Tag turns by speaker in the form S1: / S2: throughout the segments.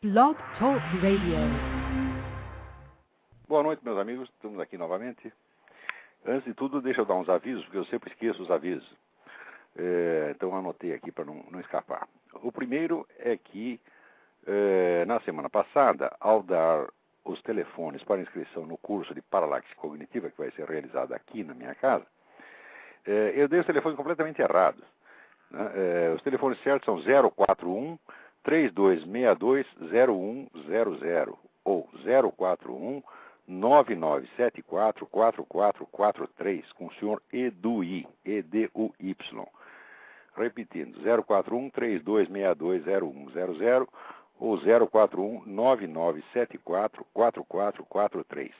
S1: Blog Talk Radio.
S2: Boa noite, meus amigos. Estamos aqui novamente. Antes de tudo, deixa eu dar uns avisos, porque eu sempre esqueço os avisos. Então, anotei aqui para não escapar. O primeiro é que, na semana passada, ao dar os telefones para inscrição no curso de Paralaxe Cognitiva, que vai ser realizado aqui na minha casa, eu dei os telefones completamente errados. Né? Os telefones certos são 041 3262-0100 ou 041 9974-4443 com o senhor Eduy, E-D-U-Y. Repetindo, 041 3262-0100 ou 041 9974-4443.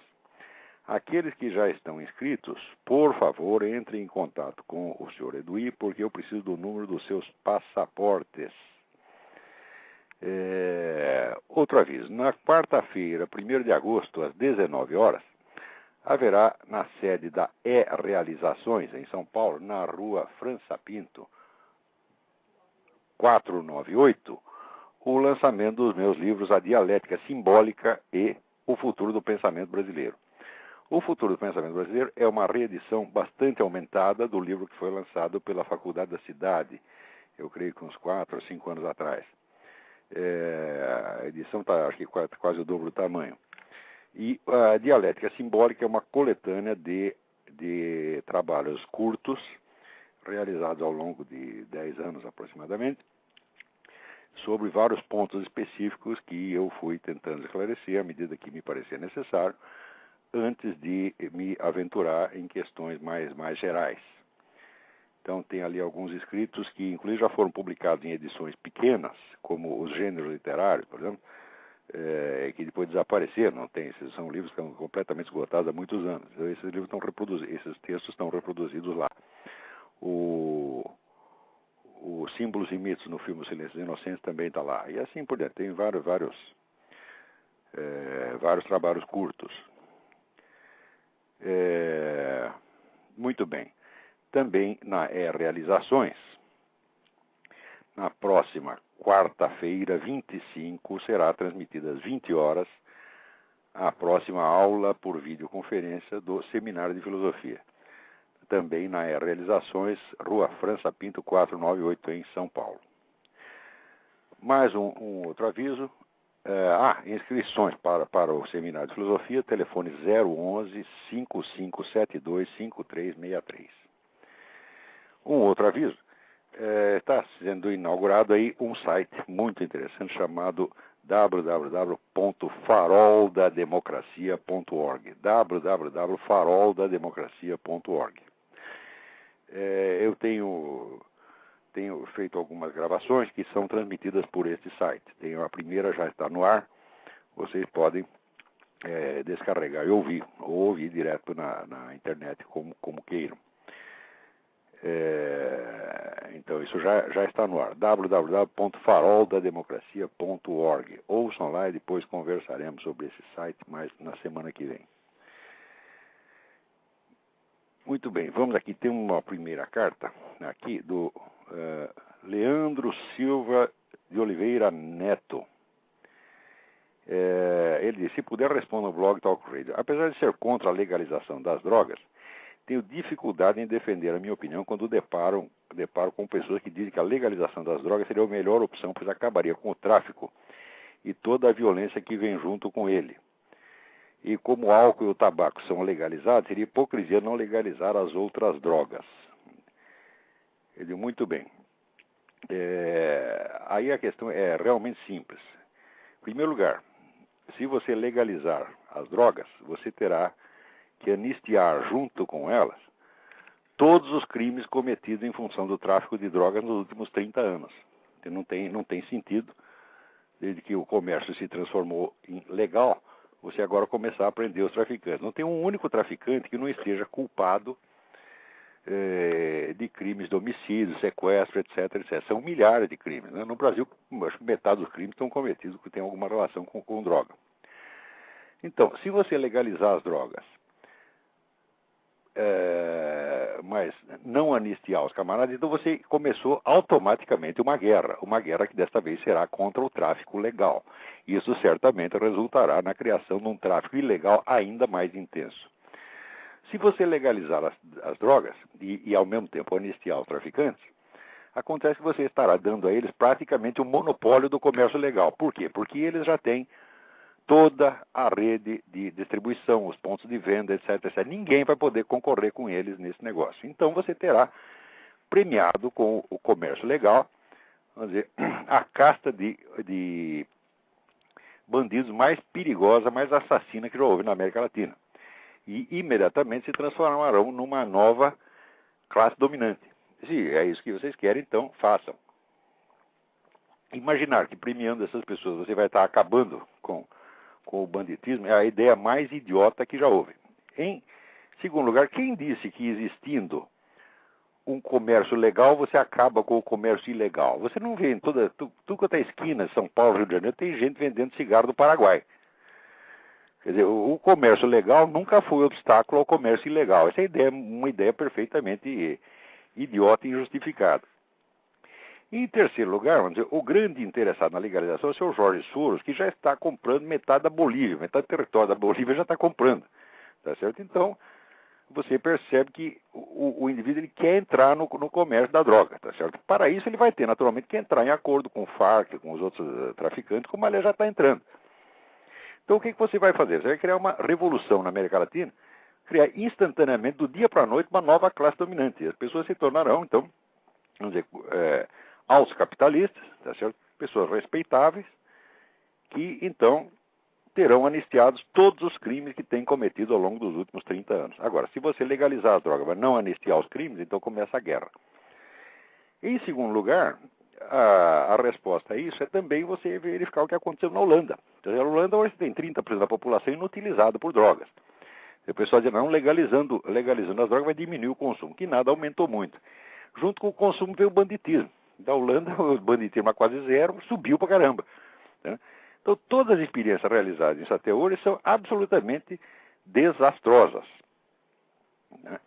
S2: Aqueles que já estão inscritos, por favor, entrem em contato com o senhor Eduy, porque eu preciso do número dos seus passaportes. Outro aviso, na quarta-feira, 1º de agosto, às 19 horas, haverá na sede da E-Realizações, em São Paulo, na rua França Pinto, 498, o lançamento dos meus livros A Dialética Simbólica e O Futuro do Pensamento Brasileiro. O Futuro do Pensamento Brasileiro é uma reedição bastante aumentada do livro que foi lançado pela Faculdade da Cidade, eu creio que uns 4 ou 5 anos atrás. A edição está, acho que quase o dobro do tamanho. E a Dialética Simbólica é uma coletânea de trabalhos curtos, realizados ao longo de 10 anos aproximadamente, sobre vários pontos específicos que eu fui tentando esclarecer à medida que me parecia necessário, antes de me aventurar em questões mais gerais. Então, tem ali alguns escritos que, inclusive, já foram publicados em edições pequenas, como os gêneros literários, por exemplo, que depois desapareceram. Não tem, esses são livros que estão completamente esgotados há muitos anos. Então, esses livros estão reproduzidos, esses textos estão reproduzidos lá. Os símbolos e mitos no filme Silêncio dos Inocentes também está lá. E assim por diante. Tem vários trabalhos curtos. Muito bem. Também na E-Realizações, na próxima quarta-feira, 25, será transmitida às 20 horas a próxima aula por videoconferência do Seminário de Filosofia. Também na E-Realizações, Rua França Pinto, 498, em São Paulo. Mais um outro aviso. Inscrições para o Seminário de Filosofia, telefone 011-5572-5363. Um outro aviso, está sendo inaugurado aí um site muito interessante chamado www.faroldademocracia.org www.faroldademocracia.org. Eu tenho feito algumas gravações que são transmitidas por este site. A primeira já está no ar, vocês podem descarregar e ouvir, ou ouvir direto na internet, como queiram. Então, isso já está no ar. www.faroldademocracia.org. Ouçam lá e depois conversaremos sobre esse site mais na semana que vem. Muito bem, vamos aqui. Tem uma primeira carta aqui do Leandro Silva de Oliveira Neto. Ele diz: se puder, responda no blog Talk Radio. Apesar de ser contra a legalização das drogas, tenho dificuldade em defender a minha opinião quando deparo com pessoas que dizem que a legalização das drogas seria a melhor opção, pois acabaria com o tráfico e toda a violência que vem junto com ele. E como o álcool e o tabaco são legalizados, seria hipocrisia não legalizar as outras drogas. Ele, muito bem. Aí a questão é realmente simples. Em primeiro lugar, se você legalizar as drogas, você terá que anistiar junto com elas todos os crimes cometidos em função do tráfico de drogas nos últimos 30 anos. Não tem sentido, desde que o comércio se transformou em legal, você agora começar a prender os traficantes. Não tem um único traficante que não esteja culpado de crimes de homicídio, sequestro, etc. São milhares de crimes. Né? No Brasil, acho que metade dos crimes estão cometidos que têm alguma relação com droga. Então, se você legalizar as drogas, mas não anistiar os camaradas, então você começou automaticamente uma guerra que desta vez será contra o tráfico legal. Isso certamente resultará na criação de um tráfico ilegal ainda mais intenso. Se você legalizar as drogas e ao mesmo tempo anistiar os traficantes, acontece que você estará dando a eles praticamente o monopólio do comércio legal. Por quê? Porque eles já têm toda a rede de distribuição, os pontos de venda, etc, etc. Ninguém vai poder concorrer com eles nesse negócio. Então você terá premiado com o comércio legal, vamos dizer, a casta de bandidos mais perigosa, mais assassina que já houve na América Latina. E imediatamente se transformarão numa nova classe dominante. Se é isso que vocês querem, então façam. Imaginar que premiando essas pessoas você vai estar acabando com o banditismo é a ideia mais idiota que já houve. Em segundo lugar, quem disse que existindo um comércio legal você acaba com o comércio ilegal? Você não vê em tudo quanto é esquina, São Paulo, Rio de Janeiro, tem gente vendendo cigarro do Paraguai. Quer dizer, o comércio legal nunca foi obstáculo ao comércio ilegal. Essa ideia é uma ideia perfeitamente idiota e injustificada. Em terceiro lugar, vamos dizer, o grande interessado na legalização é o senhor Jorge Soros, que já está comprando metade da Bolívia, metade do território da Bolívia já está comprando, tá certo? Então, você percebe que o indivíduo ele quer entrar no comércio da droga, tá certo? Para isso ele vai ter, naturalmente, que entrar em acordo com o FARC, com os outros traficantes, como ele já está entrando. Então, o que você vai fazer? Você vai criar uma revolução na América Latina, criar instantaneamente, do dia para a noite, uma nova classe dominante. E as pessoas se tornarão, então, vamos dizer, aos capitalistas, tá certo? Pessoas respeitáveis, que então terão anistiados todos os crimes que têm cometido ao longo dos últimos 30 anos. Agora, se você legalizar as drogas, mas não anistiar os crimes, então começa a guerra. Em segundo lugar, a resposta a isso é também você verificar o que aconteceu na Holanda. Então, na Holanda hoje tem 30% da população inutilizada por drogas. O pessoal diz, não, legalizando as drogas vai diminuir o consumo, que nada aumentou muito. Junto com o consumo veio o banditismo. Da Holanda, o banditismo a quase zero, subiu pra caramba. Né? Então, todas as experiências realizadas isso até hoje são absolutamente desastrosas. Né?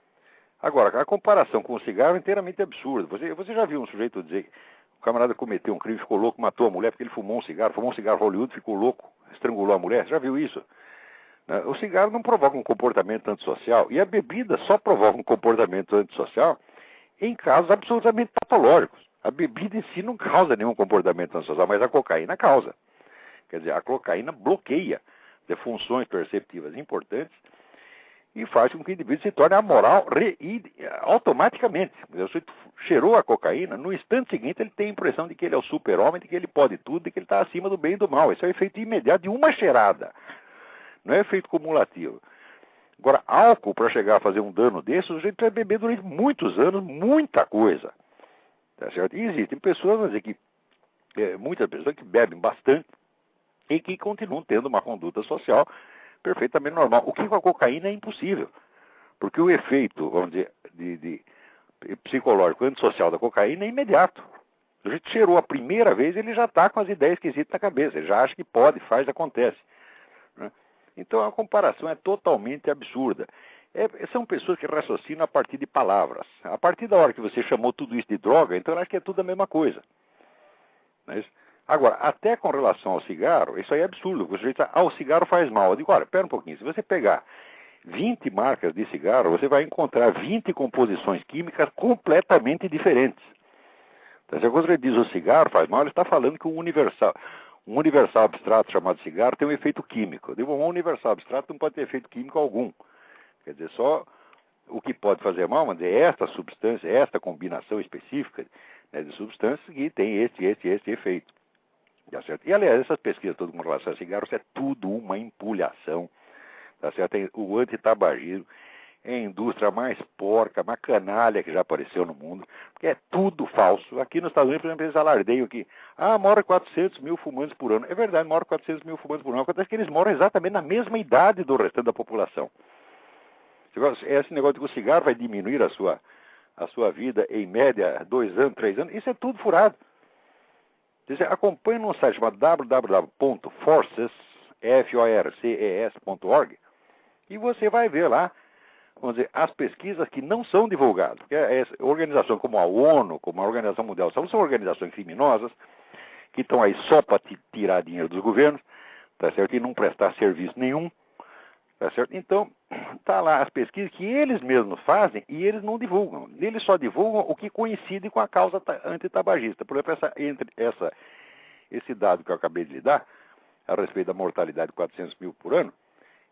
S2: Agora, a comparação com o cigarro é inteiramente absurda. Você já viu um sujeito dizer que o camarada cometeu um crime, ficou louco, matou a mulher porque ele fumou um cigarro Hollywood, ficou louco, estrangulou a mulher? Você já viu isso? Né? O cigarro não provoca um comportamento antissocial, e a bebida só provoca um comportamento antissocial em casos absolutamente patológicos. A bebida em si não causa nenhum comportamento antissocial, mas a cocaína causa. Quer dizer, a cocaína bloqueia de funções perceptivas importantes e faz com que o indivíduo se torne amoral automaticamente. Você cheirou a cocaína, no instante seguinte ele tem a impressão de que ele é o super-homem, de que ele pode tudo, de que ele está acima do bem e do mal. Esse é o efeito imediato de uma cheirada. Não é efeito cumulativo. Agora, álcool, para chegar a fazer um dano desse, o sujeito vai beber durante muitos anos muita coisa. Tá certo? E existem pessoas, vamos dizer, muitas pessoas que bebem bastante e que continuam tendo uma conduta social perfeitamente normal. O que com a cocaína é impossível. Porque o efeito, vamos dizer, de psicológico antissocial da cocaína é imediato. O sujeito cheirou a primeira vez, ele já está com as ideias esquisitas na cabeça. Ele já acha que pode, faz, acontece. Né? Então a comparação é totalmente absurda. São pessoas que raciocinam a partir de palavras. A partir da hora que você chamou tudo isso de droga, então eu acho que é tudo a mesma coisa. Não é isso? Agora, até com relação ao cigarro, isso aí é absurdo. O sujeito diz, o cigarro faz mal. Eu digo, olha, pera um pouquinho. Se você pegar 20 marcas de cigarro, você vai encontrar 20 composições químicas completamente diferentes. Então, se quando ele diz o cigarro faz mal, ele está falando que um universal abstrato chamado cigarro tem um efeito químico. Eu digo, um universal abstrato não pode ter efeito químico algum. Quer dizer, só o que pode fazer mal, mas é esta substância, esta combinação específica, né, de substâncias que tem este efeito. Tá certo? E, aliás, essas pesquisas todas com relação a cigarros é tudo uma empulhação. Tá certo? Tem o antitabagismo é a indústria mais porca, mais canalha que já apareceu no mundo, porque é tudo falso. Aqui nos Estados Unidos, por exemplo, eles alardeiam que morre 400 mil fumantes por ano. É verdade, morre 400 mil fumantes por ano. Acontece que eles moram exatamente na mesma idade do restante da população. Esse negócio de que o cigarro vai diminuir a sua vida em média 2 anos, 3 anos, isso é tudo furado. Você acompanha num site chamado www.forces.org e você vai ver lá vamos dizer, as pesquisas que não são divulgadas. Porque organizações como a ONU, como a Organização Mundial de Saúde, são organizações criminosas que estão aí só para tirar dinheiro dos governos, tá certo? E não prestar serviço nenhum, tá certo? Então, tá lá as pesquisas que eles mesmos fazem e eles não divulgam. Eles só divulgam o que coincide com a causa antitabagista. Por exemplo, esse dado que eu acabei de lhe dar, a respeito da mortalidade de 400 mil por ano,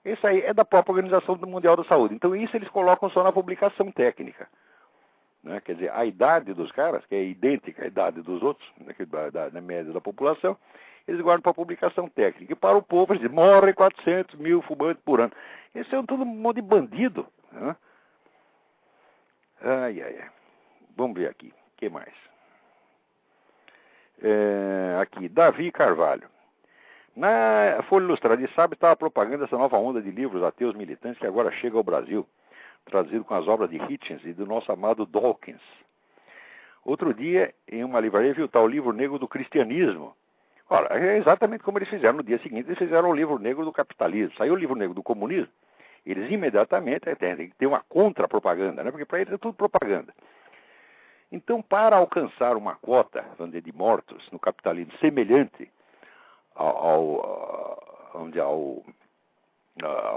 S2: isso aí é da própria Organização Mundial da Saúde. Então, isso eles colocam só na publicação técnica. Né? Quer dizer, a idade dos caras, que é idêntica à idade dos outros, né, da média da população, eles guardam para publicação técnica. E para o povo, eles dizem, morre 400 mil fumantes por ano. Esse é todo um monte de bandido. Né? Ai, ai, ai. Vamos ver aqui. O que mais? Aqui, Davi Carvalho. Na Folha Ilustrada de sábado estava propagando essa nova onda de livros ateus militantes que agora chega ao Brasil, trazido com as obras de Hitchens e do nosso amado Dawkins. Outro dia, em uma livraria, viu o tal Livro Negro do Cristianismo. Ora, é exatamente como eles fizeram no dia seguinte, eles fizeram o Livro Negro do Capitalismo. Saiu o Livro Negro do Comunismo, eles imediatamente têm que ter uma contra-propaganda, né? Porque para eles é tudo propaganda. Então, para alcançar uma quota, vamos dizer, de mortos no capitalismo semelhante ao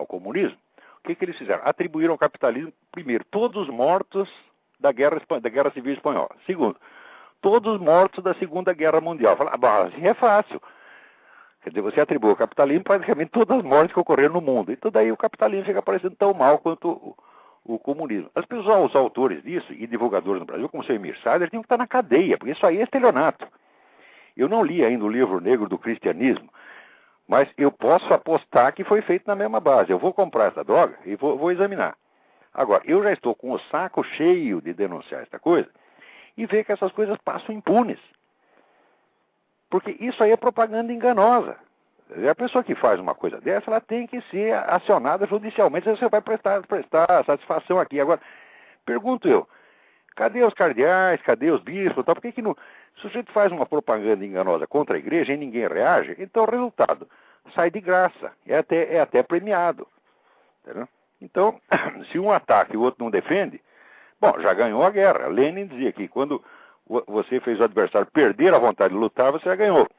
S2: comunismo, o que eles fizeram? Atribuíram ao capitalismo, primeiro, todos os mortos da Guerra Civil Espanhola. Segundo, todos os mortos da Segunda Guerra Mundial. Falaram, assim é fácil. Quer dizer, você atribui ao capitalismo praticamente todas as mortes que ocorreram no mundo. Então daí o capitalismo fica parecendo tão mal quanto o comunismo. As pessoas, os autores disso, e divulgadores no Brasil, como o seu Emir Sader, tinham que estar na cadeia, porque isso aí é estelionato. Eu não li ainda o Livro Negro do Cristianismo, mas eu posso apostar que foi feito na mesma base. Eu vou comprar essa droga e vou examinar. Agora, eu já estou com o saco cheio de denunciar esta coisa e ver que essas coisas passam impunes. Porque isso aí é propaganda enganosa. A pessoa que faz uma coisa dessa, ela tem que ser acionada judicialmente. Você vai prestar satisfação aqui. Agora, pergunto eu, cadê os cardeais, cadê os bispos? Por que não... Se o sujeito faz uma propaganda enganosa contra a igreja e ninguém reage, então o resultado sai de graça, é até premiado. Entendeu? Então, se um ataca e o outro não defende, bom, já ganhou a guerra. Lenin dizia que quando você fez o adversário perder a vontade de lutar, você já ganhou.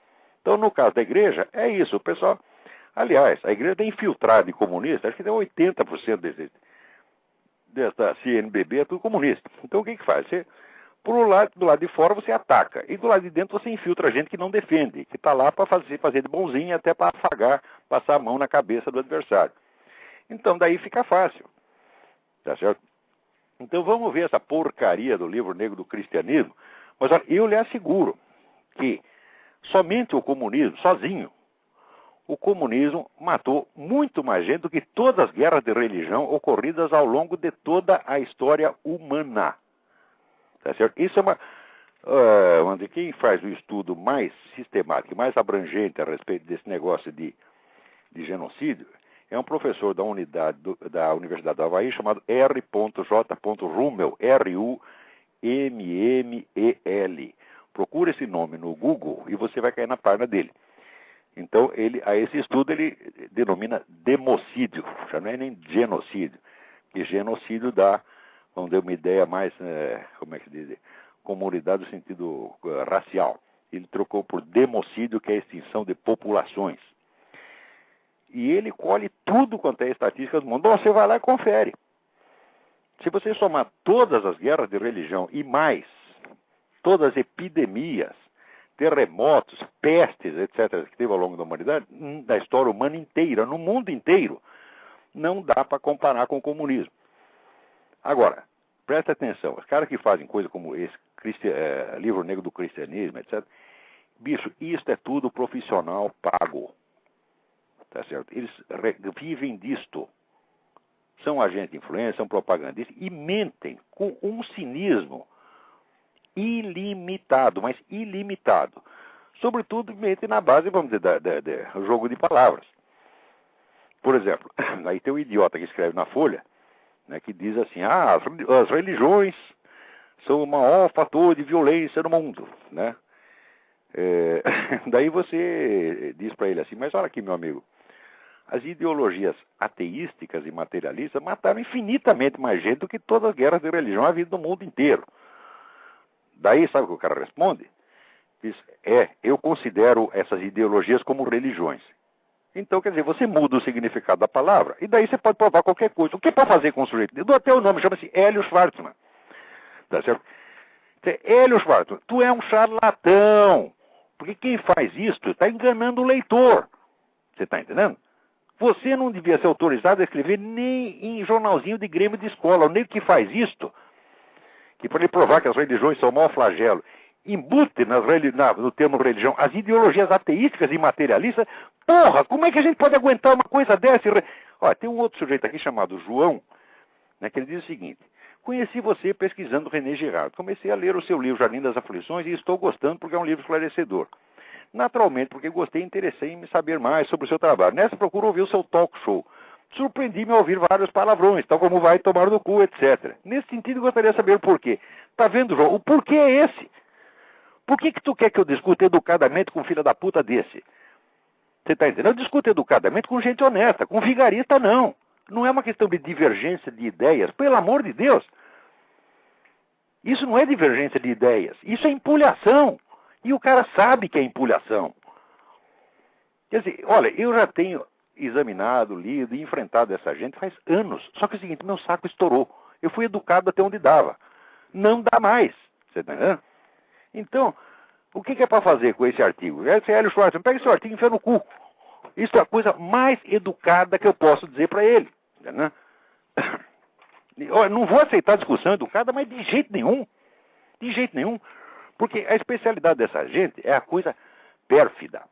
S2: Então, no caso da igreja, é isso. O pessoal, aliás, a igreja tem infiltrado em comunista, acho que tem 80% dessa CNBB é tudo comunista. Então, o que faz? Você... do lado de fora você ataca, e do lado de dentro você infiltra gente que não defende, que está lá para fazer de bonzinho, até para afagar, passar a mão na cabeça do adversário. Então daí fica fácil, tá certo? Então vamos ver essa porcaria do Livro Negro do Cristianismo, mas olha, eu lhe asseguro que somente o comunismo, sozinho, o comunismo matou muito mais gente do que todas as guerras de religião ocorridas ao longo de toda a história humana. Tá certo? Isso é vamos dizer, quem faz o estudo mais sistemático, mais abrangente a respeito desse negócio de genocídio, é um professor da Universidade do Havaí chamado R.J. Rummel, R-U-M-M-E-L. Procura esse nome no Google e você vai cair na página dele. Então, esse estudo ele denomina democídio, já não é nem genocídio, que genocídio dá, vamos dar uma ideia mais, como é que se diz, comunidade no sentido racial. Ele trocou por democídio, que é a extinção de populações. E ele colhe tudo quanto é estatística do mundo. Bom, você vai lá e confere. Se você somar todas as guerras de religião e mais, todas as epidemias, terremotos, pestes, etc., que teve ao longo da humanidade, da história humana inteira, no mundo inteiro, não dá para comparar com o comunismo. Agora, presta atenção, os caras que fazem coisa como esse Livro Negro do Cristianismo, etc., bicho, isso é tudo profissional pago. Tá certo? Eles vivem disto. São agentes de influência, são propagandistas e mentem com um cinismo ilimitado, mas ilimitado. Sobretudo, mentem na base, vamos dizer, do jogo de palavras. Por exemplo, aí tem um idiota que escreve na Folha, né, que diz assim, as religiões são o maior fator de violência no mundo, né? Daí você diz para ele assim, mas olha aqui, meu amigo, As ideologias ateísticas e materialistas mataram infinitamente mais gente do que todas as guerras de religião havidas no mundo inteiro. Daí, sabe o que o cara responde? Diz, eu considero essas ideologias como religiões. Então, quer dizer, você muda o significado da palavra, e daí você pode provar qualquer coisa. O que é para fazer com o sujeito? Eu dou até o nome, chama-se Hélio Schwartzman. Tá certo? Hélio Schwartzman, tu é um charlatão. Porque quem faz isso está enganando o leitor. Você está entendendo? Você não devia ser autorizado a escrever nem em jornalzinho de grêmio de escola. O nego que faz isto, que para ele provar que as religiões são mau flagelo, embute no termo religião as ideologias ateísticas e materialistas. Porra, como é que a gente pode aguentar uma coisa dessa? Olha, tem um outro sujeito aqui chamado João, né, que ele diz o seguinte: conheci você pesquisando René Girard. Comecei a ler o seu livro Jardim das Aflições e estou gostando porque é um livro esclarecedor. Naturalmente, porque gostei e interessei em me saber mais sobre o seu trabalho. Nessa procuro ouvir o seu talk show. Surpreendi-me ao ouvir vários palavrões, tal como vai tomar no cu, etc. Nesse sentido, gostaria de saber o porquê. Tá vendo, João? O porquê é esse? Por que tu quer que eu discuta educadamente com um filho da puta desse? Você tá entendendo? Eu discuto educadamente com gente honesta, com vigarista não. Não é uma questão de divergência de ideias, pelo amor de Deus. Isso não é divergência de ideias, isso é empulhação. E o cara sabe que é empulhação. Quer dizer, olha, eu já tenho examinado, lido e enfrentado essa gente faz anos. Só que é o seguinte, meu saco estourou. Eu fui educado até onde dava. Não dá mais. Você tá entendendo? Então, o que é para fazer com esse artigo? Esse Hélio Schwartzman, pega esse artigo e enfia no cu. Isso é a coisa mais educada que eu posso dizer para ele. Né? Eu não vou aceitar discussão educada, mas de jeito nenhum. De jeito nenhum. Porque a especialidade dessa gente é a coisa pérfida.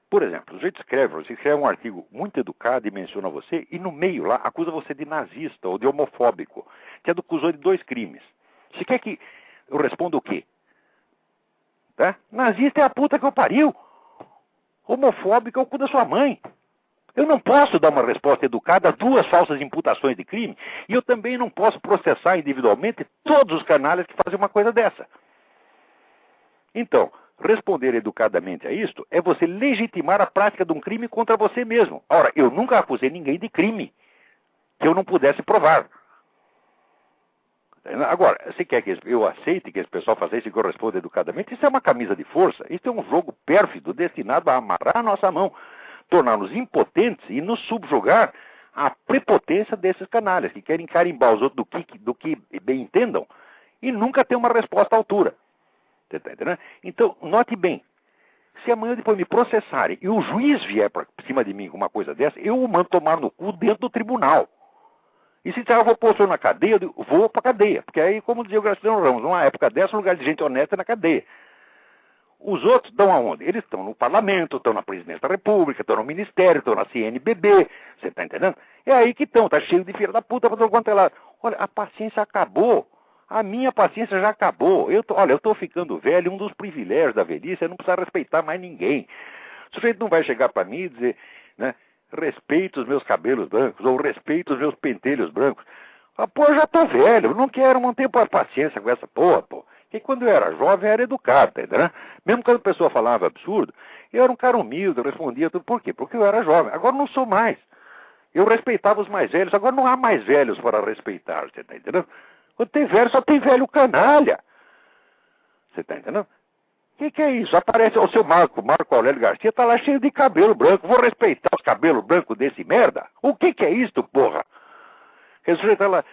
S2: Por exemplo, você escreve um artigo muito educado e menciona você, e no meio lá acusa você de nazista ou de homofóbico. Te acusou de 2 crimes. Você quer que eu responda o quê? Tá? Nazista é a puta que eu pariu. Homofóbico é o cu da sua mãe. Eu não posso dar uma resposta educada a 2 falsas imputações de crime, e eu também não posso processar individualmente todos os canalhas que fazem uma coisa dessa. Então, responder educadamente a isto é você legitimar a prática de um crime contra você mesmo. Ora, eu nunca acusei ninguém de crime que eu não pudesse provar. Agora, você quer que eu aceite que esse pessoal faça isso e corresponda educadamente? Isso é uma camisa de força. Isso é um jogo pérfido destinado a amarrar a nossa mão, tornar-nos impotentes e nos subjugar à prepotência desses canalhas que querem carimbar os outros do que bem entendam e nunca ter uma resposta à altura. Você está entendendo? Então, note bem, se amanhã depois me processarem e o juiz vier para cima de mim com uma coisa dessa, eu o mando tomar no cu dentro do tribunal. E se eu vou pôr o senhor na cadeia, eu vou para a cadeia. Porque aí, como dizia o Graciliano Ramos, numa época dessa, o lugar de gente honesta é na cadeia. Os outros estão aonde? Eles estão no parlamento, estão na presidência da república, estão no ministério, estão na CNBB. Você está entendendo? É aí que estão, está cheio de filha da puta para todo quanto é lado. Olha, a paciência acabou. A minha paciência já acabou. Eu estou ficando velho, um dos privilégios da velhice é não precisar respeitar mais ninguém. O sujeito não vai chegar para mim e dizer, né, respeito os meus cabelos brancos, ou respeito os meus pentelhos brancos. Ah, pô, eu já estou velho, eu não quero manter paciência com essa porra, pô. Porque quando eu era jovem, eu era educado, tá entendendo? Mesmo quando a pessoa falava absurdo, eu era um cara humilde, eu respondia tudo. Por quê? Porque eu era jovem. Agora não sou mais. Eu respeitava os mais velhos, agora não há mais velhos para respeitar, você tá entendendo? Quando tem velho, só tem velho canalha. Você tá entendendo? O que é isso? Aparece o seu Marco Aurélio Garcia, tá lá cheio de cabelo branco. Vou respeitar os cabelos brancos desse merda? O que é isso, porra? Esse sujeito tá lá,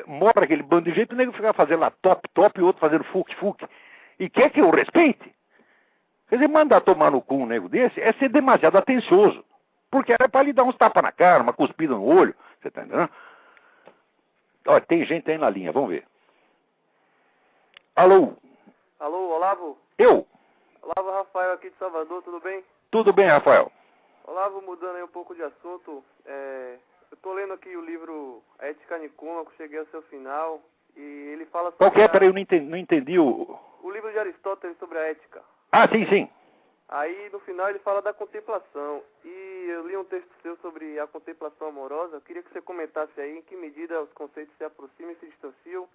S2: mora aquele bando de jeito, o nego fica fazendo lá top e o outro fazendo fuque. E quer que eu respeite? Quer dizer, mandar tomar no cu um nego desse é ser demasiado atencioso. Porque era para lhe dar uns tapas na cara, uma cuspida no olho. Você tá entendendo? Olha, tem gente aí na linha, vamos ver. Alô?
S1: Alô, Olavo?
S2: Eu?
S1: Olavo, Rafael aqui de Salvador, tudo bem?
S2: Tudo bem, Rafael?
S1: Olavo, mudando aí um pouco de assunto, eu tô lendo aqui o livro Ética Nicômaco, cheguei ao seu final, e ele fala sobre...
S2: Qual que é? Peraí, eu não entendi o...
S1: O livro de Aristóteles sobre a ética.
S2: Ah, sim.
S1: Aí, no final, ele fala da contemplação, e eu li um texto seu sobre a contemplação amorosa, eu queria que você comentasse aí em que medida os conceitos se aproximam e se distanciam,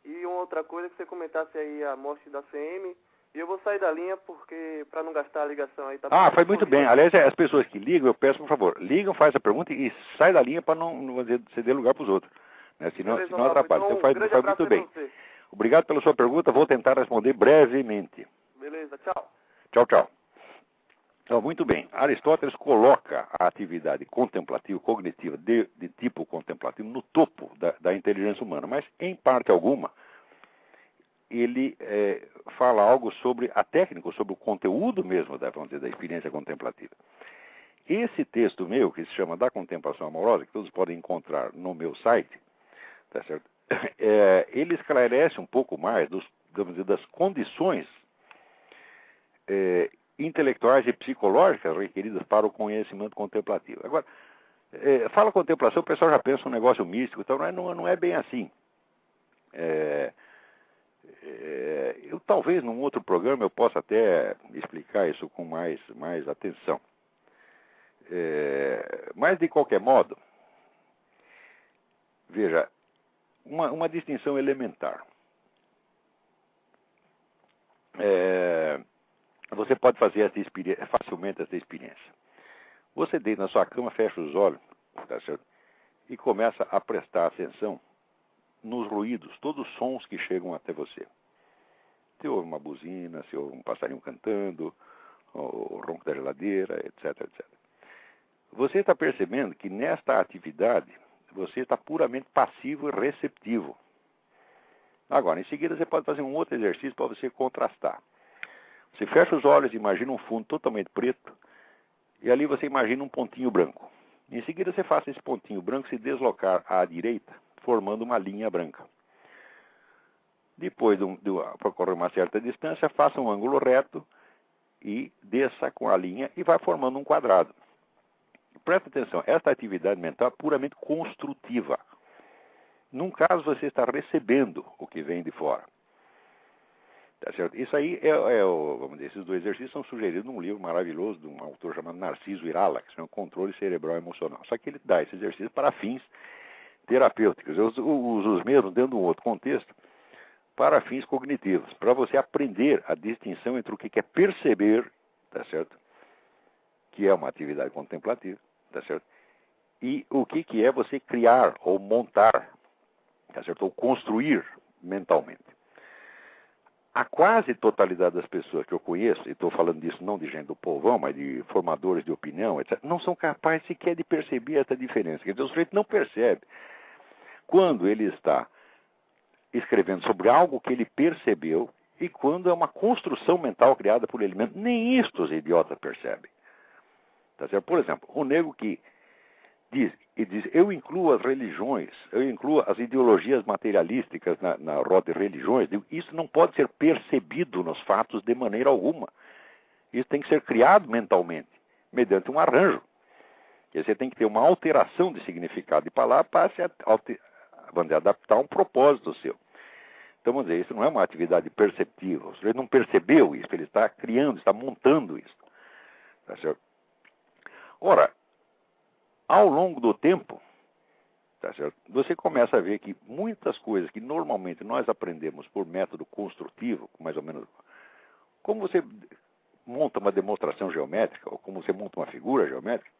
S1: e uma outra coisa, que você comentasse aí a morte da CM, E eu vou sair da linha porque, para não gastar a ligação aí, tá?
S2: Faz muito bem. Aliás, as pessoas que ligam, eu peço, por favor, ligam, faz a pergunta e sai da linha para não ceder lugar para os outros. Né? Senão atrapalha.
S1: Então,
S2: faz muito bem. Obrigado pela sua pergunta, vou tentar responder brevemente.
S1: Beleza, tchau.
S2: Tchau, tchau. Então, muito bem. Aristóteles coloca a atividade contemplativa, cognitiva, de tipo contemplativo, no topo da inteligência humana, mas, em parte alguma, ele fala algo sobre a técnica, sobre o conteúdo mesmo da experiência contemplativa. Esse texto meu, que se chama Da Contemplação Amorosa, que todos podem encontrar no meu site, tá certo? Ele esclarece um pouco mais das condições intelectuais e psicológicas requeridas para o conhecimento contemplativo. Agora, fala contemplação, o pessoal já pensa um negócio místico, então não é bem assim. Eu talvez num outro programa eu possa até explicar isso com mais atenção. Mas de qualquer modo, veja, uma distinção elementar. Você pode fazer facilmente essa experiência. Você deita na sua cama, fecha os olhos, tá certo? E começa a prestar atenção nos ruídos, todos os sons que chegam até você. Se ouve uma buzina, se ouve um passarinho cantando, o ronco da geladeira, etc, etc. Você está percebendo que nesta atividade você está puramente passivo e receptivo. Agora, em seguida você pode fazer um outro exercício para você contrastar. Você fecha os olhos e imagina um fundo totalmente preto e ali você imagina um pontinho branco. Em seguida você faça esse pontinho branco se deslocar à direita, formando uma linha branca. Depois de percorrer uma certa distância, faça um ângulo reto e desça com a linha e vai formando um quadrado. Presta atenção, esta atividade mental é puramente construtiva. Num caso, você está recebendo o que vem de fora. Tá certo? Isso aí vamos dizer, esses dois exercícios são sugeridos num livro maravilhoso de um autor chamado Narciso Irala, que se chama Controle Cerebral Emocional. Só que ele dá esse exercício para fins terapêuticos. Eu uso os mesmos dentro de um outro contexto para fins cognitivos, para você aprender a distinção entre o que é perceber, tá certo? Que é uma atividade contemplativa, tá certo? E o que é você criar ou montar, tá certo? Ou construir mentalmente. A quase totalidade das pessoas que eu conheço, e estou falando disso não de gente do povão, mas de formadores de opinião, etc., não são capazes sequer de perceber essa diferença. Quer dizer, o sujeito não percebe quando ele está escrevendo sobre algo que ele percebeu e quando é uma construção mental criada por ele mesmo. Nem isto os idiotas percebem. Tá certo? Por exemplo, o nego que diz, eu incluo as religiões, eu incluo as ideologias materialísticas na roda de religiões, isso não pode ser percebido nos fatos de maneira alguma. Isso tem que ser criado mentalmente, mediante um arranjo. Você tem que ter uma alteração de significado de palavra para se adaptar a um propósito seu. Então, vamos dizer, isso não é uma atividade perceptiva. O sujeito não percebeu isso, ele está criando, está montando isso. Tá certo? Ora, ao longo do tempo, tá certo? Você começa a ver que muitas coisas que normalmente nós aprendemos por método construtivo, mais ou menos, como você monta uma demonstração geométrica, ou como você monta uma figura geométrica,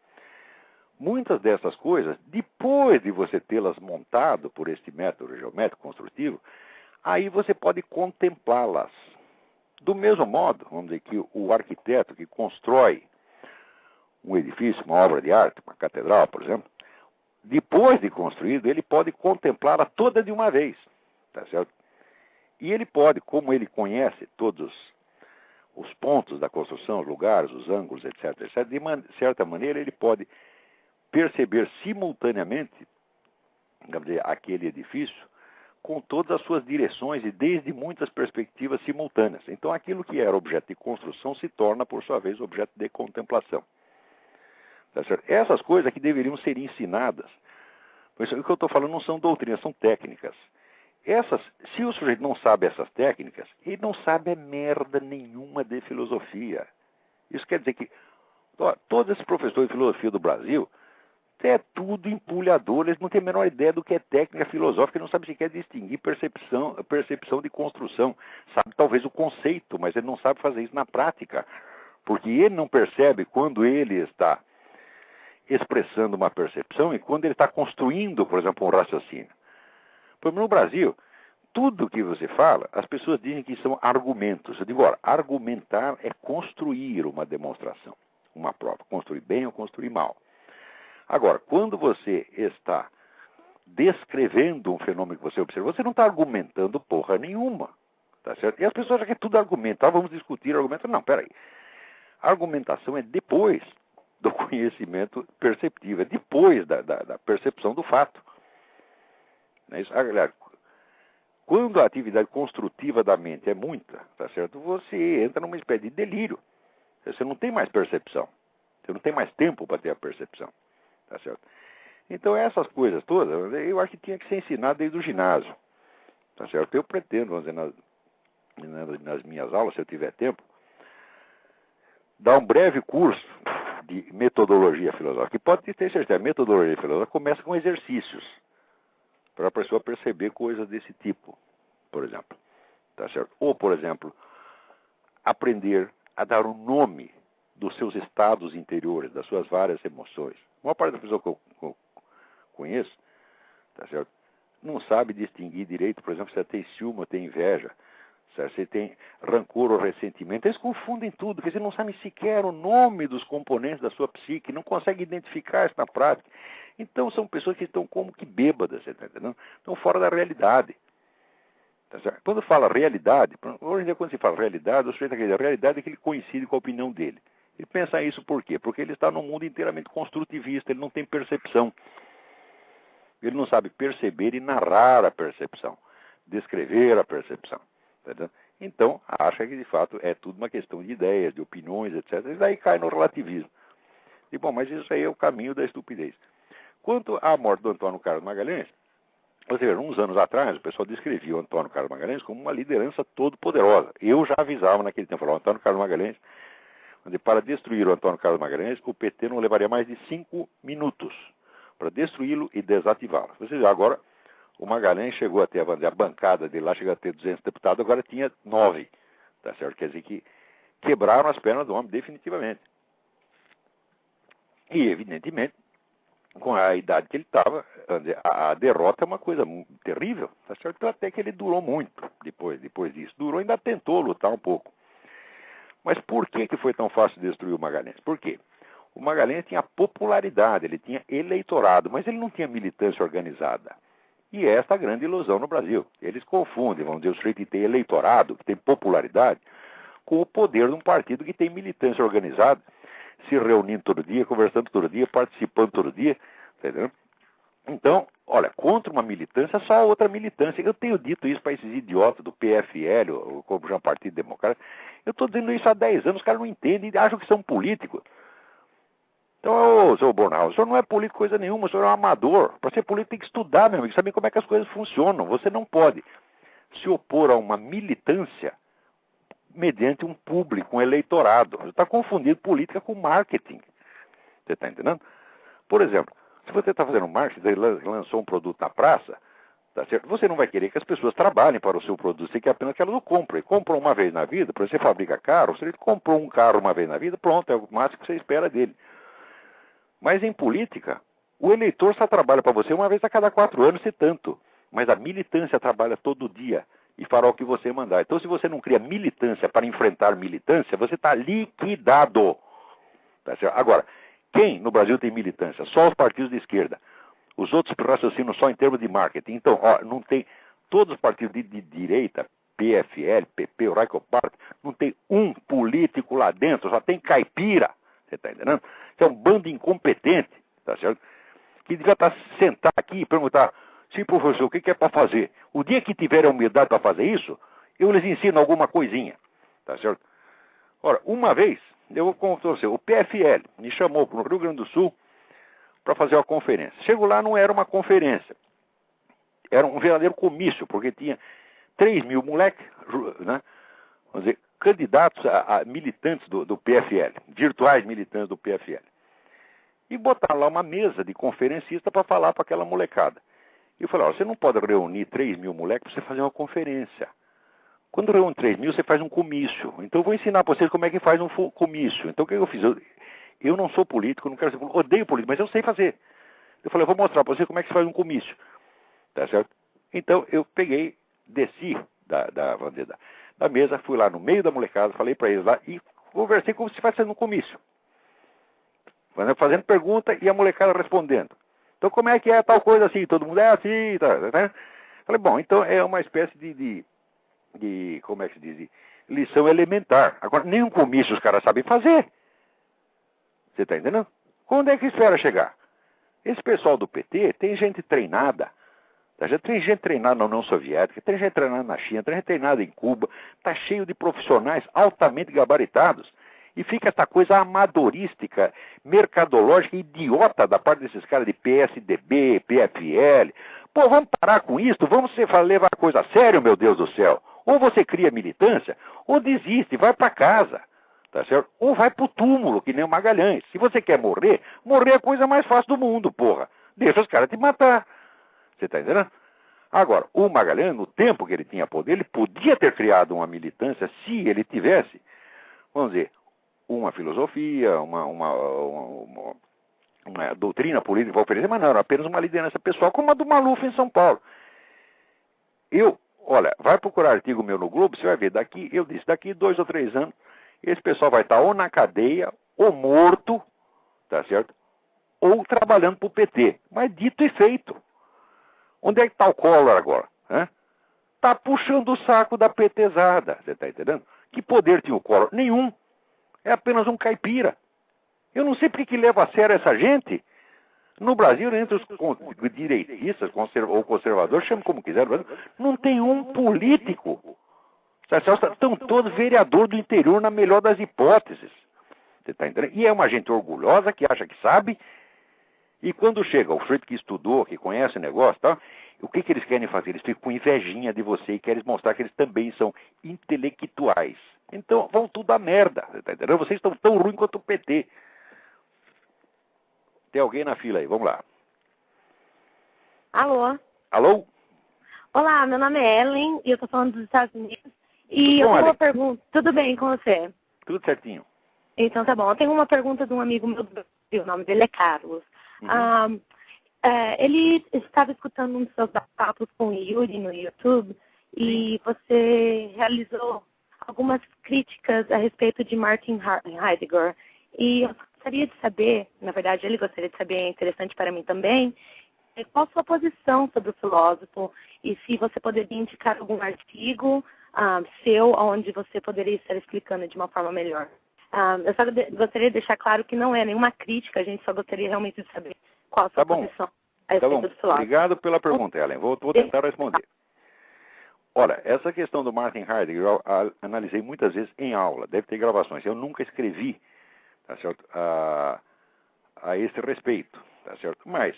S2: muitas dessas coisas, depois de você tê-las montado por este método geométrico construtivo, aí você pode contemplá-las. Do mesmo modo, vamos dizer que o arquiteto que constrói um edifício, uma obra de arte, uma catedral, por exemplo, depois de construído, ele pode contemplá-la toda de uma vez, tá certo? E ele pode, como ele conhece todos os pontos da construção, os lugares, os ângulos, etc., etc., de certa maneira ele pode perceber simultaneamente, vamos dizer, aquele edifício com todas as suas direções e desde muitas perspectivas simultâneas. Então, aquilo que era objeto de construção se torna, por sua vez, objeto de contemplação. Tá certo? Essas coisas que deveriam ser ensinadas, pois o que eu estou falando não são doutrinas, são técnicas. Se o sujeito não sabe essas técnicas, ele não sabe merda nenhuma de filosofia. Isso quer dizer que todos esses professores de filosofia do Brasil é tudo empulhador, eles não têm a menor ideia do que é técnica filosófica, não sabem sequer distinguir percepção de construção. Sabe talvez o conceito, mas ele não sabe fazer isso na prática, porque ele não percebe quando ele está expressando uma percepção e quando ele está construindo, por exemplo, um raciocínio. Por exemplo, no Brasil, tudo que você fala, as pessoas dizem que são argumentos. Eu digo, olha, argumentar é construir uma demonstração, uma prova, construir bem ou construir mal. Agora, quando você está descrevendo um fenômeno que você observa, você não está argumentando porra nenhuma, tá certo? E as pessoas acham que é tudo argumentar, vamos discutir argumento. Não, peraí. A argumentação é depois do conhecimento perceptivo, é depois da percepção do fato. Não é isso? Aliás, quando a atividade construtiva da mente é muita, tá certo? Você entra numa espécie de delírio. Você não tem mais percepção. Você não tem mais tempo para ter a percepção. Tá certo? Então essas coisas todas, eu acho que tinha que ser ensinado desde o ginásio. Tá certo? Eu pretendo, vamos dizer, nas minhas aulas, se eu tiver tempo, dar um breve curso de metodologia filosófica. E pode ter certeza, a metodologia filosófica começa com exercícios, para a pessoa perceber coisas desse tipo, por exemplo. Tá certo? Ou, por exemplo, aprender a dar um nome dos seus estados interiores, das suas várias emoções. A maior parte das pessoas que eu conheço, tá certo? Não sabe distinguir direito, por exemplo, se você tem ciúme ou tem inveja, certo? Se tem rancor ou ressentimento. Eles confundem tudo, porque eles não sabem sequer o nome dos componentes da sua psique, não conseguem identificar isso na prática. Então são pessoas que estão como que bêbadas, você está entendendo? Estão fora da realidade. Tá certo? Quando fala realidade, hoje em dia quando se fala realidade, o sujeito acredita que a realidade é que ele coincide com a opinião dele. Ele pensa isso por quê? Porque ele está num mundo inteiramente construtivista, ele não tem percepção. Ele não sabe perceber e narrar a percepção, descrever a percepção. Tá? Então, acha que de fato é tudo uma questão de ideias, de opiniões, etc. E daí cai no relativismo. E bom, mas isso aí é o caminho da estupidez. Quanto à morte do Antônio Carlos Magalhães, você vê, uns anos atrás, o pessoal descrevia o Antônio Carlos Magalhães como uma liderança todo poderosa. Eu já avisava naquele tempo, falava, o Antônio Carlos Magalhães, para destruir o Antônio Carlos Magalhães, o PT não levaria mais de 5 minutos para destruí-lo e desativá-lo. Você vê, agora, o Magalhães chegou a ter a bancada dele lá, chegou a ter 200 deputados, agora tinha 9. Tá certo? Quer dizer que quebraram as pernas do homem definitivamente. E, evidentemente, com a idade que ele estava, a derrota é uma coisa terrível. Tá certo? Então, até que ele durou muito depois disso. Durou, ainda tentou lutar um pouco. Mas por que foi tão fácil destruir o Magalhães? Por quê? O Magalhães tinha popularidade, ele tinha eleitorado, mas ele não tinha militância organizada. E esta é a grande ilusão no Brasil. Eles confundem, vamos dizer, o sujeito que tem eleitorado, que tem popularidade, com o poder de um partido que tem militância organizada, se reunindo todo dia, conversando todo dia, participando todo dia. Entendeu? Então, olha, contra uma militância, só outra militância. Eu tenho dito isso para esses idiotas do PFL, ou como já é um Partido Democrata. Eu estou dizendo isso há 10 anos, os caras não entendem e acham que são políticos. Então, ô, seu Bornal, o senhor não é político coisa nenhuma, o senhor é um amador. Para ser político tem que estudar, meu amigo, saber como é que as coisas funcionam. Você não pode se opor a uma militância mediante um público, um eleitorado. Você está confundindo política com marketing. Você está entendendo? Por exemplo, se você está fazendo marketing, lançou um produto na praça, tá certo? Você não vai querer que as pessoas trabalhem para o seu produto, você quer apenas que elas o comprem. Compram uma vez na vida, por exemplo, você fabrica carro, se ele comprou um carro uma vez na vida, pronto, é o máximo que você espera dele. Mas em política, o eleitor só trabalha para você uma vez a cada 4 anos, se tanto. Mas a militância trabalha todo dia e fará o que você mandar. Então, se você não cria militância para enfrentar militância, você está liquidado. Tá certo? Agora, quem no Brasil tem militância? Só os partidos de esquerda. Os outros raciocinam só em termos de marketing. Então, ó, não tem... Todos os partidos de direita, PFL, PP, o Raicoparty, não tem um político lá dentro, só tem caipira. Você está entendendo? Isso é um bando incompetente, tá certo? Que devia estar sentado aqui e perguntar, sim, professor, o que é para fazer? O dia que tiver a humildade para fazer isso, eu lhes ensino alguma coisinha, tá certo? Ora, uma vez, eu vou contar você, o PFL me chamou para o Rio Grande do Sul para fazer uma conferência. Chego lá, não era uma conferência, era um verdadeiro comício, porque tinha 3 mil moleques, né? Vamos dizer, candidatos a militantes do PFL, virtuais militantes do PFL. e botaram lá uma mesa de conferencista para falar para aquela molecada. E eu falei, olha, você não pode reunir 3 mil moleques para você fazer uma conferência. Quando reúne 3 mil, você faz um comício. Então eu vou ensinar para vocês como é que faz um comício. Então o que eu fiz? Eu não sou político, não quero ser político, odeio político, mas eu sei fazer. Eu falei, eu vou mostrar para vocês como é que se faz um comício. Tá certo? Então eu peguei, desci da mesa, fui lá no meio da molecada, falei para eles lá e conversei como se estivesse fazendo um comício. Fazendo pergunta e a molecada respondendo. Então como é que é tal coisa assim? Todo mundo é assim, tá? Falei, bom, então é uma espécie de como é que se diz? De lição elementar. Agora, nenhum comício os caras sabem fazer. Você está entendendo? Quando é que espera chegar? Esse pessoal do PT tem gente treinada. Já tem gente treinada na União Soviética, tem gente treinada na China, tem gente treinada em Cuba. Está cheio de profissionais altamente gabaritados. E fica essa coisa amadorística, mercadológica, idiota da parte desses caras de PSDB, PFL. Pô, vamos parar com isso? Vamos levar a coisa a sério, meu Deus do céu. Ou você cria militância, ou desiste, vai para casa. Tá certo? Ou vai pro túmulo, que nem o Magalhães. Se você quer morrer, morrer é a coisa mais fácil do mundo, porra. Deixa os caras te matar. Você tá entendendo? Agora, o Magalhães, no tempo que ele tinha poder, ele podia ter criado uma militância se ele tivesse, vamos dizer, uma filosofia, uma doutrina política para oferecer, mas não, era apenas uma liderança pessoal, como a do Maluf em São Paulo. Olha, vai procurar artigo meu no Globo, você vai ver, daqui 2 ou 3 anos, esse pessoal vai estar ou na cadeia, ou morto, tá certo? Ou trabalhando para o PT. Mas dito e feito. Onde é que está o Collor agora? Está puxando o saco da PTzada, você está entendendo? Que poder tinha o Collor? Nenhum. É apenas um caipira. Eu não sei por que leva a sério essa gente. No Brasil, entre os direitistas ou conservadores, chame como quiser, não tem um político. Estão todos vereadores do interior na melhor das hipóteses. Você está entendendo? E é uma gente orgulhosa que acha que sabe. E quando chega o sujeito que estudou, que conhece o negócio, tá? O que eles querem fazer? Eles ficam com invejinha de você e querem mostrar que eles também são intelectuais. Então, vão tudo a merda. Você tá entendendo? Vocês estão tão ruins quanto o PT. Tem alguém na fila aí, vamos lá.
S3: Alô?
S2: Alô?
S3: Olá, meu nome é Ellen e eu tô falando dos Estados Unidos. E eu tenho uma pergunta. Tudo bem com você?
S2: Tudo certinho.
S3: Então tá bom. Eu tenho uma pergunta de um amigo meu do Brasil, o nome dele é Carlos.
S2: Uhum.
S3: Ele estava escutando um dos seus papos com o Yuri no YouTube e você realizou algumas críticas a respeito de Martin Heidegger. E eu gostaria de saber, na verdade ele gostaria de saber, é interessante para mim também, qual a sua posição sobre o filósofo e se você poderia indicar algum artigo seu onde você poderia estar explicando de uma forma melhor. Eu só gostaria de deixar claro que não é nenhuma crítica, a gente só gostaria realmente de saber qual a sua posição a respeito do filósofo.
S2: Obrigado pela pergunta, Ellen. Vou tentar responder. Olha, essa questão do Martin Heidegger eu analisei muitas vezes em aula, deve ter gravações. Eu nunca escrevi, tá certo, a esse respeito, tá certo? Mas,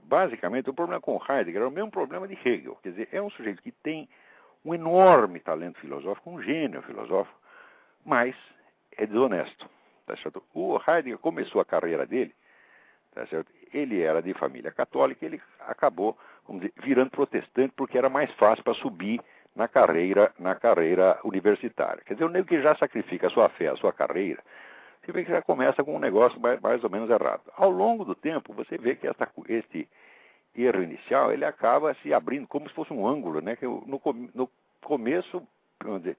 S2: basicamente, o problema com Heidegger é o mesmo problema de Hegel. Quer dizer, é um sujeito que tem um enorme talento filosófico, um gênio filosófico, mas é desonesto, tá certo? O Heidegger começou a carreira dele, tá certo? Ele era de família católica, ele acabou, vamos dizer, virando protestante porque era mais fácil para subir na carreira universitária. Quer dizer, o nego que já sacrifica a sua fé, a sua carreira, você vê que já começa com um negócio mais ou menos errado. Ao longo do tempo, você vê que este erro inicial, ele acaba se abrindo como se fosse um ângulo, né? Que no começo, vamos dizer,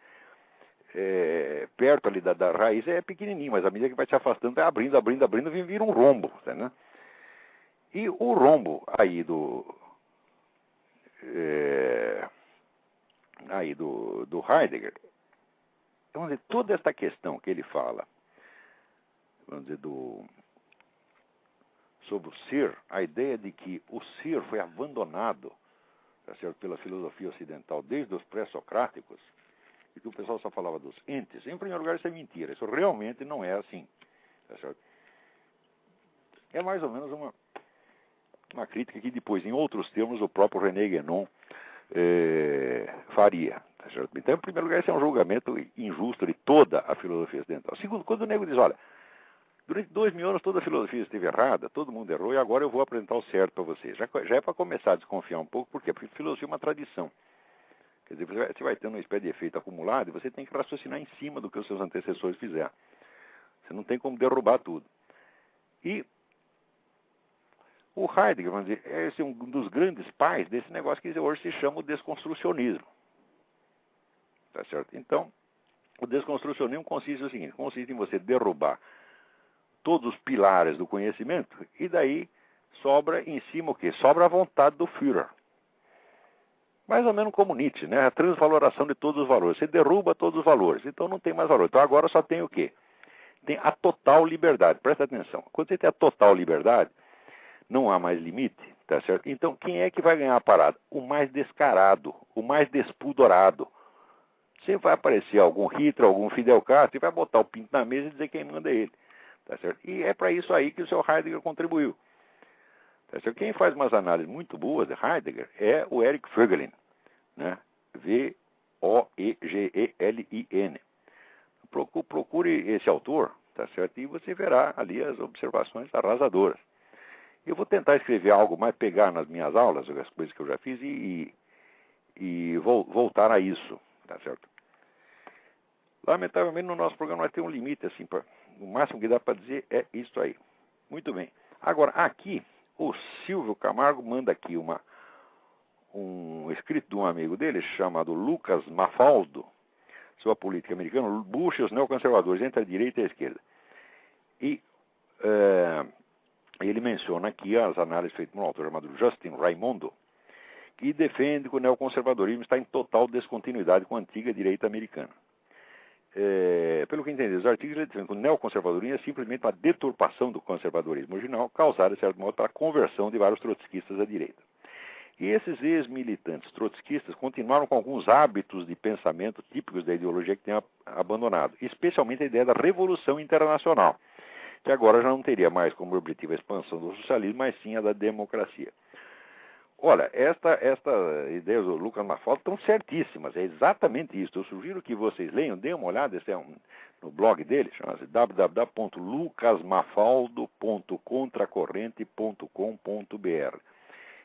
S2: perto ali da raiz é pequenininho, mas à medida que vai se afastando, vai abrindo, vira um rombo, né? E o rombo aí do Heidegger, vamos dizer, toda esta questão que ele fala, vamos dizer, sobre o ser, a ideia de que o ser foi abandonado, tá certo, pela filosofia ocidental desde os pré-socráticos, e que o pessoal só falava dos entes. Em primeiro lugar, isso é mentira. Isso realmente não é assim. Tá certo? É mais ou menos uma crítica que depois, em outros termos, o próprio René Guénon faria. Tá certo? Então, em primeiro lugar, esse é um julgamento injusto de toda a filosofia ocidental. Segundo, quando o nego diz, olha, Durante 2000 anos toda a filosofia esteve errada, todo mundo errou, e agora eu vou apresentar o certo para vocês. Já é para começar a desconfiar um pouco, por quê? Porque filosofia é uma tradição. Quer dizer, você vai tendo uma espécie de efeito acumulado e você tem que raciocinar em cima do que os seus antecessores fizeram. Você não tem como derrubar tudo. E o Heidegger, vamos dizer, é um dos grandes pais desse negócio que hoje se chama o desconstrucionismo. Tá certo? Então, o desconstrucionismo consiste no seguinte, consiste em você derrubar todos os pilares do conhecimento e daí sobra em cima o quê? Sobra a vontade do Führer. Mais ou menos como Nietzsche, né? A transvaloração de todos os valores. Você derruba todos os valores, então não tem mais valor. Então agora só tem o quê? Tem a total liberdade. Presta atenção. Quando você tem a total liberdade, não há mais limite, tá certo? Então quem é que vai ganhar a parada? O mais descarado, o mais despudorado. Sempre vai aparecer algum Hitler, algum Fidel Castro e vai botar o pinto na mesa e dizer quem manda é ele. Tá certo? E é para isso aí que o seu Heidegger contribuiu. Tá certo? Quem faz umas análises muito boas de Heidegger é o Eric Voegelin, né? Voegelin. Procure esse autor, tá certo? E você verá ali as observações arrasadoras. Eu vou tentar escrever algo mais, pegar nas minhas aulas, as coisas que eu já fiz e voltar a isso, tá certo? Lamentavelmente, no nosso programa nós temos um limite, assim, o máximo que dá para dizer é isso aí. Muito bem. Agora, aqui, o Silvio Camargo manda aqui um escrito de um amigo dele, chamado Lucas Mafaldo, sobre a política americana, Bush e os neoconservadores, entre a direita e a esquerda. E ele menciona aqui as análises feitas por um autor chamado Justin Raimondo, que defende que o neoconservadorismo está em total descontinuidade com a antiga direita americana. Pelo que entendi, os artigos ele defende que o neoconservadorismo é simplesmente uma deturpação do conservadorismo original, causada, de certo modo, pela conversão de vários trotskistas à direita. E esses ex-militantes trotskistas continuaram com alguns hábitos de pensamento típicos da ideologia que tinham abandonado, especialmente a ideia da revolução internacional, que agora já não teria mais como objetivo a expansão do socialismo, mas sim a da democracia. Olha, esta ideia do Lucas Mafaldo estão certíssimas, é exatamente isso. Eu sugiro que vocês leiam, deem uma olhada, esse é no blog dele, chama-se www.lucasmafaldo.contracorrente.com.br.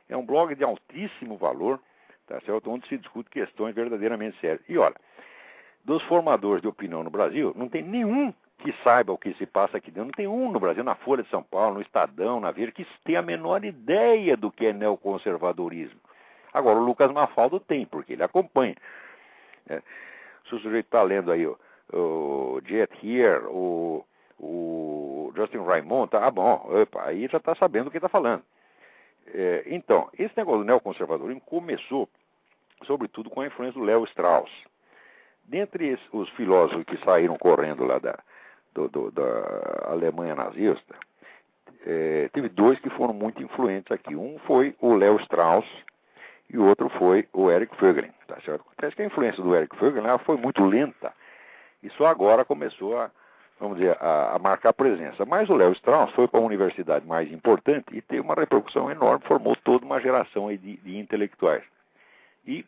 S2: É um blog de altíssimo valor, tá certo? Onde se discute questões verdadeiramente sérias. E olha, dos formadores de opinião no Brasil, não tem nenhum que saiba o que se passa aqui dentro. Não tem um no Brasil, na Folha de São Paulo, no Estadão, na Veja, que tem a menor ideia do que é neoconservadorismo. Agora, o Lucas Mafaldo tem, porque ele acompanha. Se o sujeito está lendo aí o Jet Here, o Justin Raimondo, tá bom, opa, aí já está sabendo o que está falando. Então, esse negócio do neoconservadorismo começou, sobretudo, com a influência do Léo Strauss. Dentre os filósofos que saíram correndo lá da Alemanha nazista, teve dois que foram muito influentes aqui. Um foi o Léo Strauss e o outro foi o Eric Voegelin. Tá certo? Acontece que a influência do Eric Voegelin foi muito lenta e só agora começou a marcar presença. Mas o Léo Strauss foi para uma universidade mais importante e teve uma repercussão enorme, formou toda uma geração aí de intelectuais. E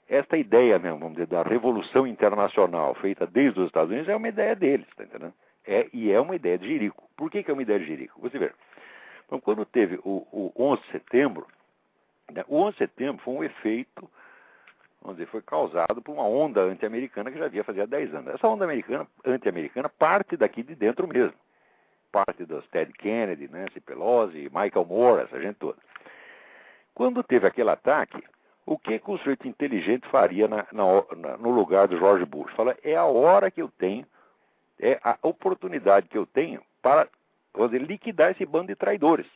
S2: esta ideia mesmo, vamos dizer, da revolução internacional feita desde os Estados Unidos é uma ideia deles, tá entendendo? E é uma ideia de Jerico. Por que é uma ideia de Jerico? Você vê. Então, quando teve o 11 de setembro, né, o 11 de setembro foi um efeito, vamos dizer, foi causado por uma onda anti-americana que já havia fazia 10 anos. Essa onda anti-americana parte daqui de dentro mesmo. Parte dos Ted Kennedy, Nancy Pelosi, Michael Moore, essa gente toda. Quando teve aquele ataque, o que o sujeito inteligente faria no lugar do George Bush? Fala, é a hora que eu tenho, é a oportunidade que eu tenho para liquidar esse bando de traidores.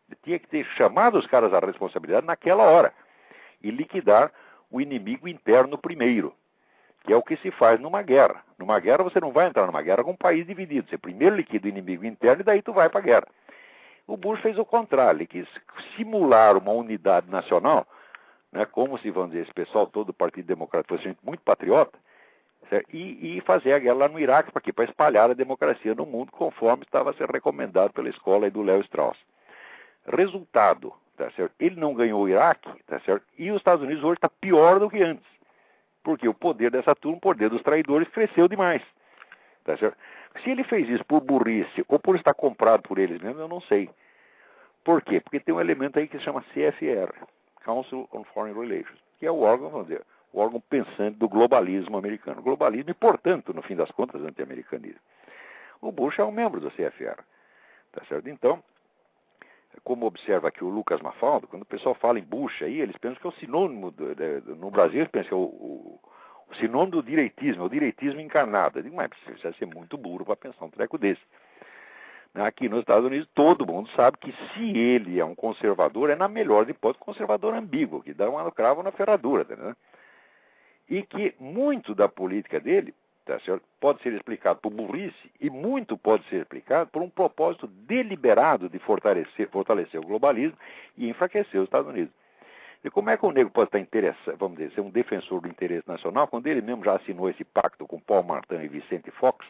S2: Eu tinha que ter chamado os caras à responsabilidade naquela hora e liquidar o inimigo interno primeiro, que é o que se faz numa guerra. Numa guerra você não vai entrar numa guerra com um país dividido. Você primeiro liquida o inimigo interno e daí tu vai para a guerra. O Bush fez o contrário, ele quis simular uma unidade nacional, né, como se, vamos dizer, esse pessoal todo do Partido Democrático fosse gente muito patriota, certo? E fazer a guerra lá no Iraque, para espalhar a democracia no mundo, conforme estava a ser recomendado pela escola aí do Léo Strauss. Resultado, tá certo? Ele não ganhou o Iraque, tá certo? E os Estados Unidos hoje está pior do que antes, porque o poder dessa turma, o poder dos traidores, cresceu demais, tá certo? Se ele fez isso por burrice ou por estar comprado por eles mesmos, eu não sei. Por quê? Porque tem um elemento aí que se chama CFR, Council on Foreign Relations, que é o órgão, vamos dizer, o órgão pensante do globalismo americano. Globalismo e, portanto, no fim das contas, anti-americanismo. O Bush é um membro do CFR, tá certo? Então, como observa aqui o Lucas Mafaldo, quando o pessoal fala em Bush aí, eles pensam que é o sinônimo, no Brasil eles pensam que é o sinônimo do direitismo, é o direitismo encarnado. Eu digo, mas precisa ser muito burro para pensar um treco desse. Aqui nos Estados Unidos, todo mundo sabe que se ele é um conservador, é na melhor hipótese conservador ambíguo, que dá um cravo na ferradura, né? E que muito da política dele, tá certo, pode ser explicado por burrice e muito pode ser explicado por um propósito deliberado de fortalecer o globalismo e enfraquecer os Estados Unidos. E como é que o negro pode estar interessado, vamos dizer, ser um defensor do interesse nacional, quando ele mesmo já assinou esse pacto com Paul Martin e Vicente Fox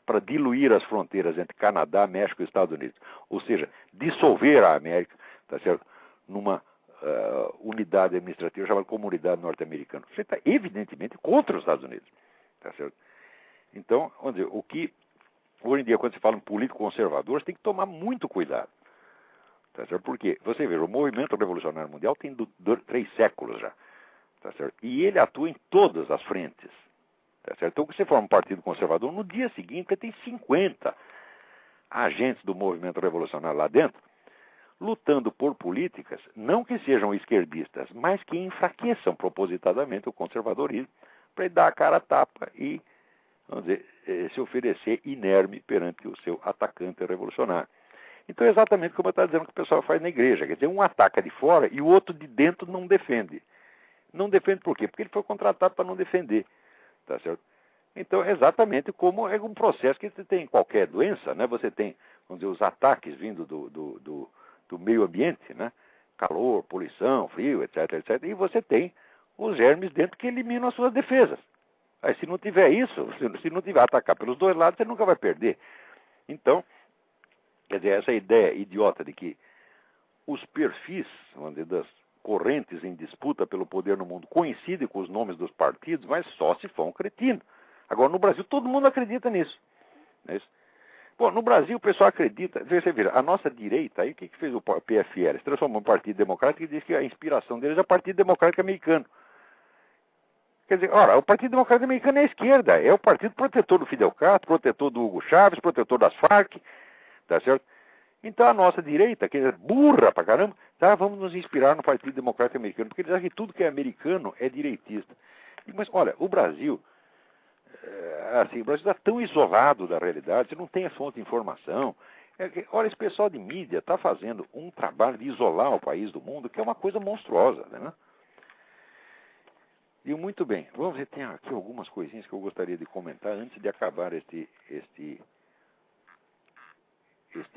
S2: para diluir as fronteiras entre Canadá, México e Estados Unidos? Ou seja, dissolver a América, tá certo, numa unidade administrativa chamada Comunidade Norte-Americana. Você está evidentemente contra os Estados Unidos, tá certo? Então, vamos dizer, o que hoje em dia, quando se fala em político conservador, você tem que tomar muito cuidado. Tá certo? Porque, você vê, o movimento revolucionário mundial tem 3 séculos já. Tá certo? E ele atua em todas as frentes. Tá certo? Então, se você for um partido conservador, no dia seguinte você tem 50 agentes do movimento revolucionário lá dentro, lutando por políticas, não que sejam esquerdistas, mas que enfraqueçam propositadamente o conservadorismo, para ele dar a cara a tapa e, vamos dizer, se oferecer inerme perante o seu atacante revolucionário. Então é exatamente como eu estava dizendo que o pessoal faz na igreja, quer dizer, um ataca de fora e o outro de dentro não defende. Não defende por quê? Porque ele foi contratado para não defender, tá certo? Então é exatamente como é um processo que você tem em qualquer doença, né? Você tem, vamos dizer, os ataques vindo do meio ambiente, né? Calor, poluição, frio, etc, etc. E você tem os germes dentro que eliminam as suas defesas. Aí se não tiver isso, se não tiver atacar pelos dois lados, você nunca vai perder. Então, quer dizer, essa ideia idiota de que os perfis, vamos dizer, das correntes em disputa pelo poder no mundo coincidem com os nomes dos partidos, mas só se for um cretino. Agora, no Brasil, todo mundo acredita nisso. Não é isso? Bom, no Brasil, o pessoal acredita. Você vira, a nossa direita, aí o que fez o PFL? Se transformou em Partido Democrático e diz que a inspiração deles é o Partido Democrático Americano. Quer dizer, ora, o Partido Democrático Americano é a esquerda, é o partido protetor do Fidel Castro, protetor do Hugo Chávez, protetor das Farc, tá certo? Então a nossa direita, que é burra pra caramba, tá, vamos nos inspirar no Partido Democrático Americano, porque eles acham que tudo que é americano é direitista. Mas, olha, o Brasil está tão isolado da realidade, você não tem a fonte de informação. Olha, esse pessoal de mídia está fazendo um trabalho de isolar o país do mundo, que é uma coisa monstruosa, né? E muito bem, vamos ver, tem aqui algumas coisinhas que eu gostaria de comentar antes de acabar este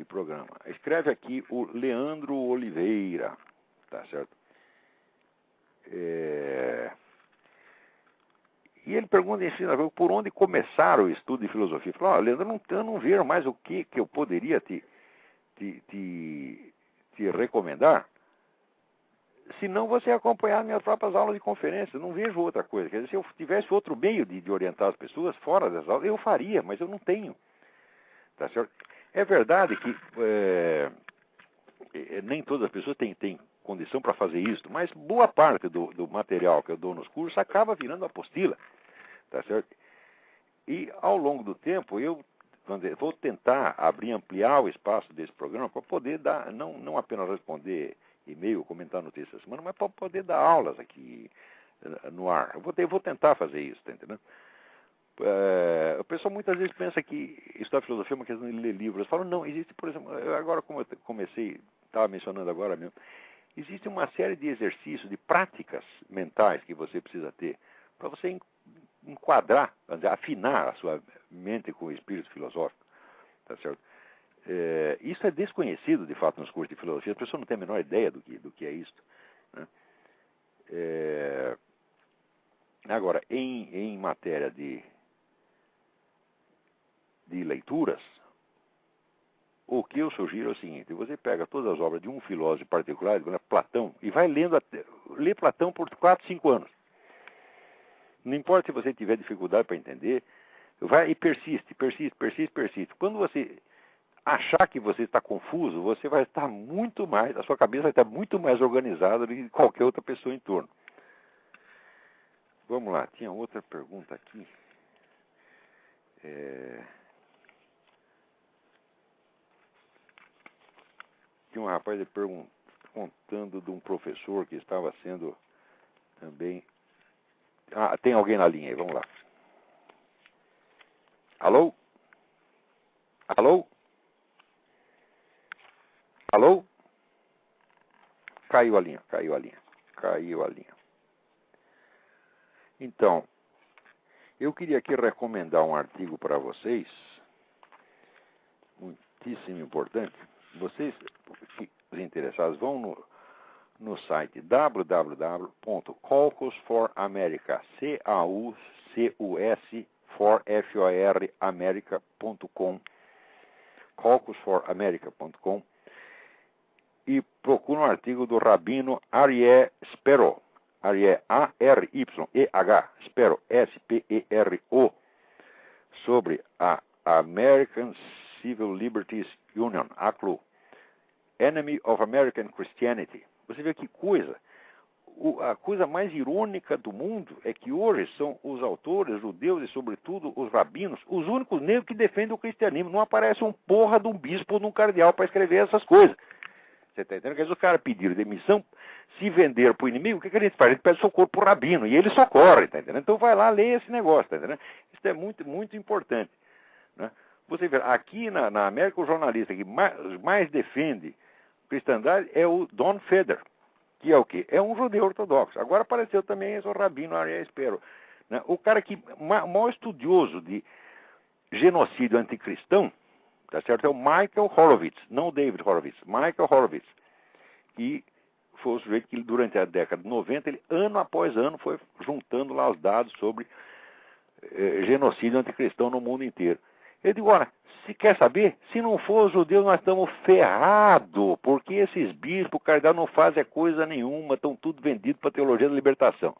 S2: programa. Escreve aqui o Leandro Oliveira, tá certo? E ele pergunta assim, por onde começar o estudo de filosofia? Fala, Leandro, eu não vejo mais o que eu poderia te recomendar, se não você acompanhar minhas próprias aulas de conferência. Eu não vejo outra coisa. Quer dizer, se eu tivesse outro meio de orientar as pessoas fora das aulas, eu faria, mas eu não tenho. Tá certo? É verdade que nem todas as pessoas têm condição para fazer isso, mas boa parte do material que eu dou nos cursos acaba virando apostila. Tá certo? E ao longo do tempo eu vou tentar ampliar o espaço desse programa para poder dar, não apenas responder e-mail, comentar notícias da semana, mas para poder dar aulas aqui no ar. Eu vou tentar fazer isso, tá entendendo? O pessoal muitas vezes pensa que estudar filosofia é uma questão de ler livros. Eu falo, não, existe, por exemplo, agora como eu comecei, estava mencionando agora mesmo, existe uma série de exercícios, de práticas mentais que você precisa ter para você enquadrar, afinar a sua mente com o espírito filosófico, tá certo? Isso é desconhecido, de fato, nos cursos de filosofia. As pessoas não têm a menor ideia do que é isso, né? Agora, em matéria de leituras, o que eu sugiro é o seguinte: você pega todas as obras de um filósofo particular, Platão, e vai lê Platão por 4, 5 anos. Não importa se você tiver dificuldade para entender, Vai e persiste. Quando você achar que você está confuso, você vai estar muito mais, a sua cabeça vai estar muito mais organizada do que qualquer outra pessoa em torno. Vamos lá, tinha outra pergunta aqui. Tinha um rapaz contando de um professor que estava sendo também... Ah, tem alguém na linha aí, vamos lá. Alô? Alô? Alô? Caiu a linha. Então, eu queria aqui recomendar um artigo para vocês, muitíssimo importante. Vocês, os interessados, vão no site www.caucus4America, CAUCUS for America.com, caucus4America.com, e procura um artigo do Rabino Aryeh Spero, Aryeh A-R-Y-E-H, Spero, S-P-E-R-O, sobre a American Civil Liberties Union, ACLU, Enemy of American Christianity. Você vê que coisa. A coisa mais irônica do mundo é que hoje são os autores judeus e, sobretudo, os rabinos, os únicos negros que defendem o cristianismo. Não aparece um porra de um bispo ou de um cardeal para escrever essas coisas. Você está entendendo? Quer dizer, os caras pediram demissão, se venderam para o inimigo, o que a gente faz? A gente pede socorro para o rabino, e ele socorre, está entendendo? Então vai lá ler esse negócio, está entendendo? Isso é muito, muito importante, né? Você vê, aqui na América, o jornalista que mais defende cristandade é o Don Feder, que é o quê? É um judeu ortodoxo. Agora apareceu também esse rabino Aryeh Spero, né? O cara que maior estudioso de genocídio anticristão, tá certo? É o Michael Horowitz, não o David Horowitz, Michael Horowitz, que foi o sujeito que durante a década de 90, ele ano após ano foi juntando lá os dados sobre genocídio anticristão no mundo inteiro. Eu digo, olha, se quer saber, se não for os judeus, nós estamos ferrados, porque esses bispos, cardeal, não fazem coisa nenhuma, estão tudo vendidos para a teologia da libertação.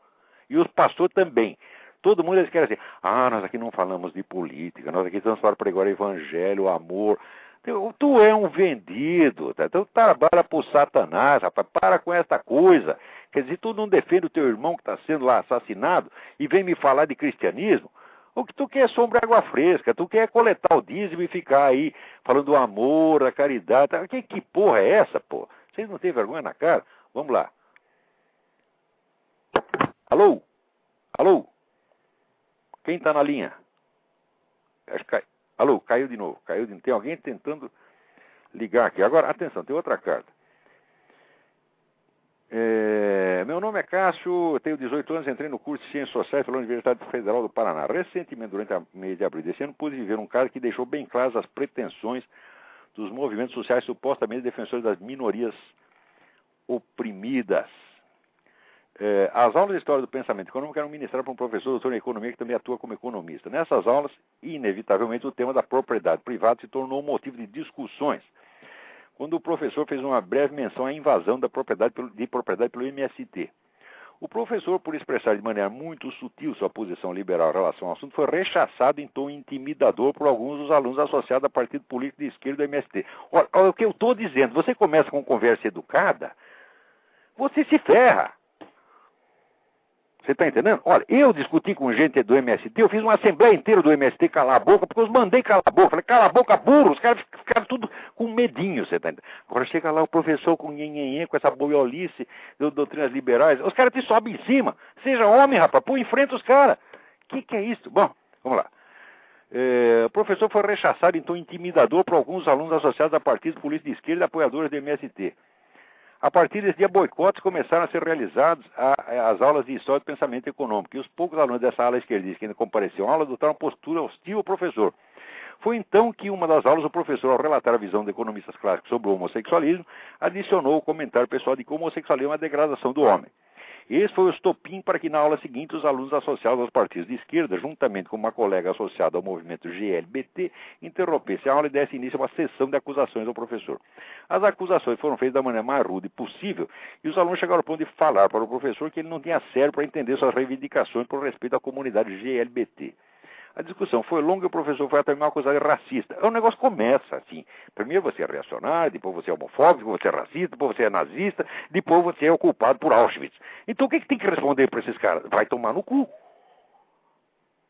S2: E os pastores também. Todo mundo eles querem dizer, nós aqui não falamos de política, nós aqui estamos falando para agora evangelho, amor. Tu é um vendido, tá? Então trabalha para o Satanás, rapaz, para com essa coisa. Quer dizer, tu não defende o teu irmão que está sendo lá assassinado e vem me falar de cristianismo? O que tu quer é sombra e água fresca, tu quer coletar o dízimo e ficar aí falando do amor, da caridade. Tá? Que porra é essa, pô? Vocês não têm vergonha na cara? Vamos lá. Alô? Alô? Quem está na linha? Alô, caiu de novo. Tem alguém tentando ligar aqui. Agora, atenção, tem outra carta. Meu nome é Cássio, tenho 18 anos, entrei no curso de Ciências Sociais pela Universidade Federal do Paraná. Recentemente, durante o mês de abril desse ano, pude viver um caso que deixou bem claras as pretensões dos movimentos sociais supostamente defensores das minorias oprimidas. As aulas de História do Pensamento Econômico eram ministradas por um professor doutor em Economia que também atua como economista. Nessas aulas, inevitavelmente, o tema da propriedade privada se tornou um motivo de discussões, quando o professor fez uma breve menção à invasão da propriedade pelo MST. O professor, por expressar de maneira muito sutil sua posição liberal em relação ao assunto, foi rechaçado em tom intimidador por alguns dos alunos associados a partido político de esquerda do MST. Olha o que eu estou dizendo, você começa com conversa educada, você se ferra. Você está entendendo? Olha, eu discuti com gente do MST, eu fiz uma assembleia inteira do MST calar a boca, porque eu os mandei calar a boca. Falei, cala a boca, burro, os caras ficaram tudo com medinho, você está entendendo? Agora chega lá o professor com nhenhenhen, com essa boiolice de doutrinas liberais, os caras te sobem em cima. Seja homem, rapaz, pô, enfrenta os caras. Que é isso? Bom, vamos lá. O professor foi rechaçado em tom intimidador por alguns alunos associados a partidos políticos de esquerda e apoiadores do MST. A partir desse dia, boicotes começaram a ser realizados às aulas de História do Pensamento Econômico. E os poucos alunos dessa ala esquerdista que ainda compareciam à aula adotaram uma postura hostil ao professor. Foi então que, em uma das aulas, o professor, ao relatar a visão de economistas clássicos sobre o homossexualismo, adicionou o comentário pessoal de que o homossexualismo é uma degradação do homem. Esse foi o estopim para que, na aula seguinte, os alunos associados aos partidos de esquerda, juntamente com uma colega associada ao movimento GLBT, interrompessem a aula e dessem início a uma sessão de acusações ao professor. As acusações foram feitas da maneira mais rude possível e os alunos chegaram ao ponto de falar para o professor que ele não tinha cérebro para entender suas reivindicações por respeito à comunidade GLBT. A discussão foi longa e o professor foi até uma coisa racista. O negócio começa assim. Primeiro você é reacionário, depois você é homofóbico, depois você é racista, depois você é nazista, depois você é o culpado por Auschwitz. Então o que tem que responder para esses caras? Vai tomar no cu.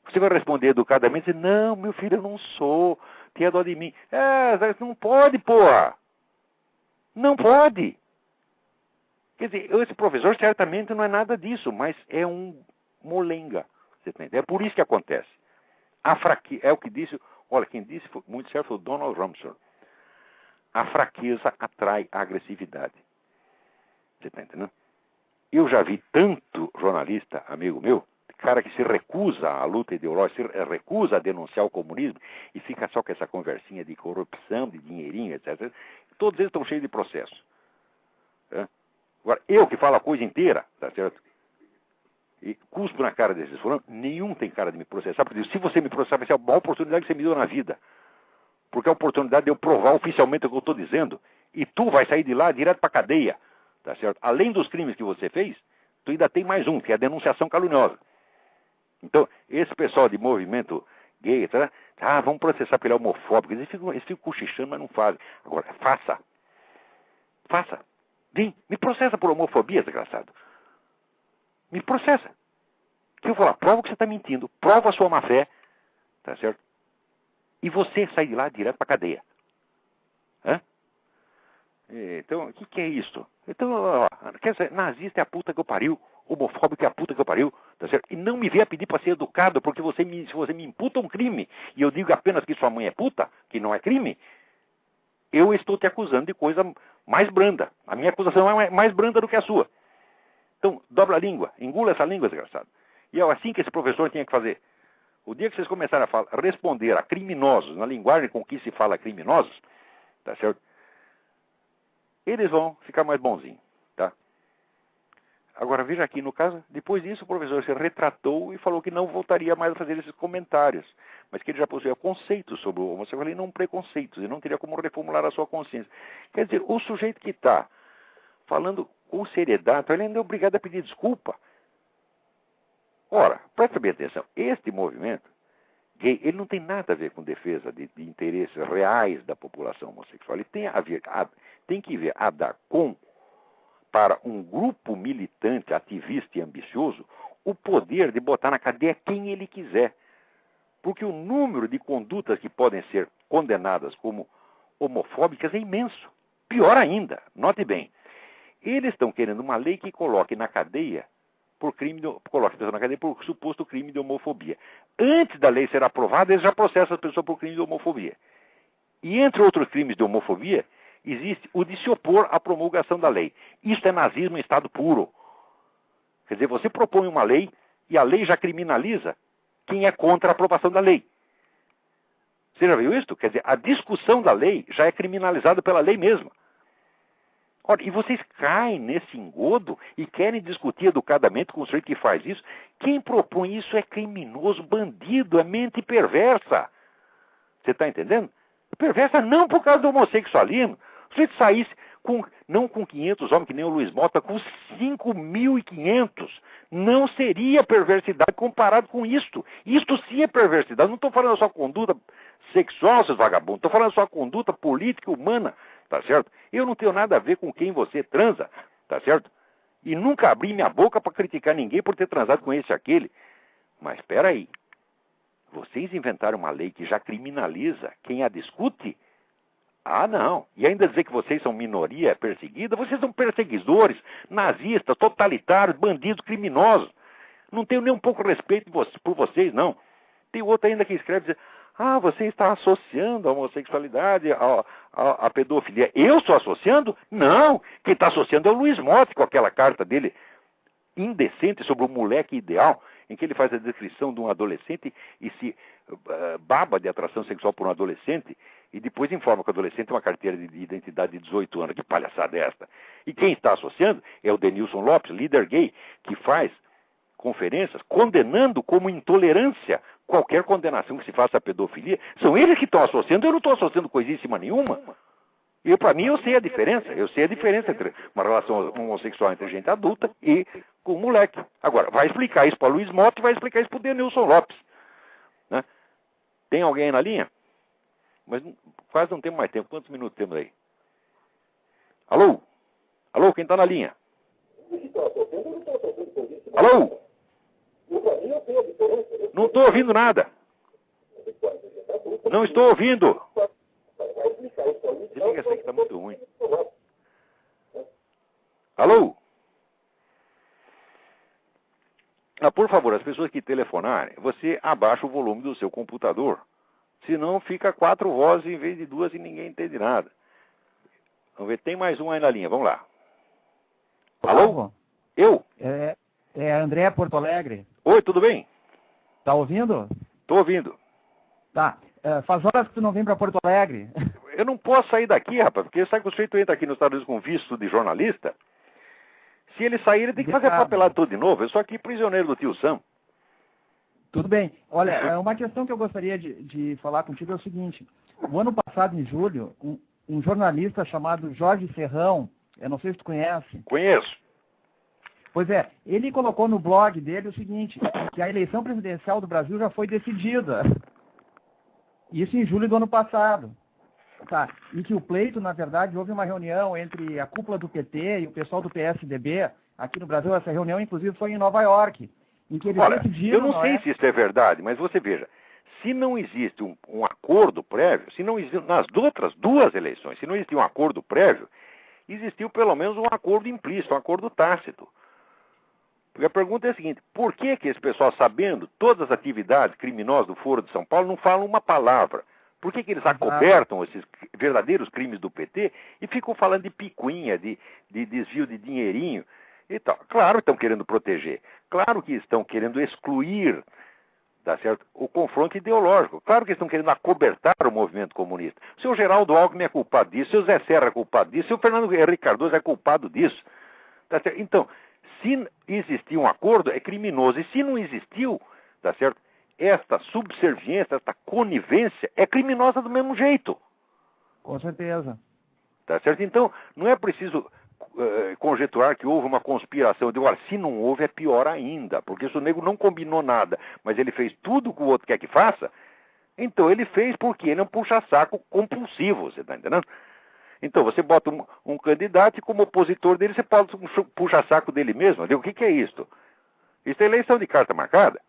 S2: Você vai responder educadamente e dizer, não, meu filho, eu não sou. Tenha dó de mim. Não pode, porra. Não pode. Quer dizer, esse professor certamente não é nada disso, mas é um molenga. Você entende? É por isso que acontece. É o que disse, olha, quem disse foi muito certo foi o Donald Rumsfeld. A fraqueza atrai a agressividade. Você está entendendo? Eu já vi tanto jornalista, amigo meu, cara que se recusa à luta ideológica, se recusa a denunciar o comunismo e fica só com essa conversinha de corrupção, de dinheirinho, etc. Todos eles estão cheios de processo. Agora, eu que falo a coisa inteira, tá certo? E cuspo na cara desses fulanos, nenhum tem cara de me processar, porque se você me processar, vai ser a maior oportunidade que você me deu na vida. Porque é a oportunidade de eu provar oficialmente o que eu estou dizendo. E tu vai sair de lá direto para a cadeia, tá certo? Além dos crimes que você fez, tu ainda tem mais um, que é a denunciação caluniosa. Então, esse pessoal de movimento gay, tá? Vamos processar pelo homofóbico. Eles ficam cochichando, mas não fazem. Agora, faça. Faça. Vem, me processa por homofobia, desgraçado. Me processa. Que eu vou lá, prova que você está mentindo, prova a sua má fé, tá certo? E você sai de lá direto para a cadeia. Então, o que é isso? Então, quer dizer, nazista é a puta que eu pariu, homofóbico é a puta que eu pariu, tá certo? E não me venha pedir para ser educado, porque se você me imputa um crime, e eu digo apenas que sua mãe é puta, que não é crime, eu estou te acusando de coisa mais branda. A minha acusação é mais branda do que a sua. Então, dobra a língua, engula essa língua, desgraçado. E é assim que esse professor tinha que fazer. O dia que vocês começarem a responder a criminosos, na linguagem com que se fala criminosos, tá certo? Eles vão ficar mais bonzinhos, tá? Agora, veja aqui, no caso, depois disso, o professor se retratou e falou que não voltaria mais a fazer esses comentários, mas que ele já possuía conceitos sobre o homossexualismo e não preconceitos, e não teria como reformular a sua consciência. Quer dizer, o sujeito que está falando com seriedade, ele ainda é obrigado a pedir desculpa. Ora, preste bem atenção, este movimento gay, ele não tem nada a ver com defesa de interesses reais da população homossexual. Ele tem que ver a dar para um grupo militante, ativista e ambicioso, o poder de botar na cadeia quem ele quiser. Porque o número de condutas que podem ser condenadas como homofóbicas é imenso. Pior ainda, note bem, eles estão querendo uma lei que coloque na cadeia coloque a pessoa na cadeia por suposto crime de homofobia. Antes da lei ser aprovada, eles já processam a pessoa por crime de homofobia. E entre outros crimes de homofobia, existe o de se opor à promulgação da lei. Isso é nazismo em estado puro. Quer dizer, você propõe uma lei e a lei já criminaliza quem é contra a aprovação da lei. Você já viu isso? Quer dizer, a discussão da lei já é criminalizada pela lei mesma. Ora, e vocês caem nesse engodo e querem discutir educadamente com o sujeito que faz isso. Quem propõe isso é criminoso, bandido, é mente perversa. Você está entendendo? Perversa não por causa do homossexualismo. Se ele saísse não com 500 homens, que nem o Luiz Mota, com 5.500, não seria perversidade comparado com isto. Isto sim é perversidade. Não estou falando só conduta sexual, seus vagabundos. Estou falando só conduta política e humana. Tá certo? Eu não tenho nada a ver com quem você transa, tá certo? E nunca abri minha boca para criticar ninguém por ter transado com esse ou aquele. Mas espera aí. Vocês inventaram uma lei que já criminaliza quem a discute? Ah, não. E ainda dizer que vocês são minoria perseguida? Vocês são perseguidores, nazistas, totalitários, bandidos, criminosos. Não tenho nem um pouco respeito por vocês, não. Tem outro ainda que escreve dizer, você está associando a homossexualidade à pedofilia. Eu estou associando? Não. Quem está associando é o Luiz Motti com aquela carta dele indecente sobre o moleque ideal, em que ele faz a descrição de um adolescente e se baba de atração sexual por um adolescente e depois informa que o adolescente tem uma carteira de identidade de 18 anos. Que palhaçada é esta? E quem está associando é o Denilson Lopes, líder gay, que faz conferências condenando como intolerância qualquer condenação que se faça à pedofilia. São eles que estão associando, eu não estou associando coisíssima nenhuma. E para mim eu sei a diferença. Eu sei a diferença entre uma relação homossexual entre gente adulta e com um moleque. Agora, vai explicar isso para Luiz Motti e vai explicar isso para o Denilson Lopes. Né? Tem alguém aí na linha? Mas quase não temos mais tempo. Quantos minutos temos aí? Alô? Alô, quem está na linha? Alô? Não estou ouvindo nada. Não estou ouvindo. Desliga essa aí que está muito ruim. Alô? Por favor, as pessoas que telefonarem, você abaixa o volume do seu computador. Senão fica 4 vozes em vez de 2 e ninguém entende nada. Vamos ver, tem mais um aí na linha, vamos lá. Alô? Eu?
S4: É André Porto Alegre.
S2: Oi, tudo bem?
S4: Tá ouvindo?
S2: Tô ouvindo.
S4: Tá. Faz horas que tu não vem para Porto Alegre.
S2: Eu não posso sair daqui, rapaz, porque sabe que o sujeito entra aqui nos Estados Unidos com visto de jornalista. Se ele sair, ele tem que fazer a papelada tudo de novo. Eu sou aqui prisioneiro do tio Sam.
S4: Tudo bem. Olha, uma questão que eu gostaria de falar contigo é o seguinte. O ano passado, em julho, um jornalista chamado Jorge Serrão, eu não sei se tu conhece.
S2: Conheço.
S4: Pois é, ele colocou no blog dele o seguinte, que a eleição presidencial do Brasil já foi decidida. Isso em julho do ano passado. Tá. E que o pleito, na verdade, houve uma reunião entre a cúpula do PT e o pessoal do PSDB aqui no Brasil. Essa reunião, inclusive, foi em Nova York, em que eles decidiram...
S2: Eu não sei se isso é verdade, mas você veja, se não existe um acordo prévio, se não existe, nas outras 2 eleições, se não existe um acordo prévio, existiu pelo menos um acordo implícito, um acordo tácito. Porque a pergunta é a seguinte, por que esse pessoal, sabendo todas as atividades criminosas do Foro de São Paulo, não falam uma palavra? Por que eles acobertam esses verdadeiros crimes do PT e ficam falando de picuinha, de desvio de dinheirinho e tal? Claro que estão querendo proteger. Claro que estão querendo excluir, tá certo, o confronto ideológico. Claro que estão querendo acobertar o movimento comunista. O seu Geraldo Alckmin é culpado disso, o seu Zé Serra é culpado disso, o seu Fernando Henrique Cardoso é culpado disso. Tá certo? Então, se existir um acordo, é criminoso. E se não existiu, tá certo? Esta subserviência, esta conivência é criminosa do mesmo jeito.
S4: Com certeza.
S2: Tá certo? Então, não é preciso conjecturar que houve uma conspiração. Eu digo, olha, se não houve, é pior ainda. Porque se o nego não combinou nada, mas ele fez tudo que o outro quer que faça, então ele fez porque ele é um puxa-saco compulsivo, você está entendendo? Então, você bota um candidato e como opositor dele, você pode puxa-saco dele mesmo. Eu digo, o que é isto? Isso é eleição de carta marcada.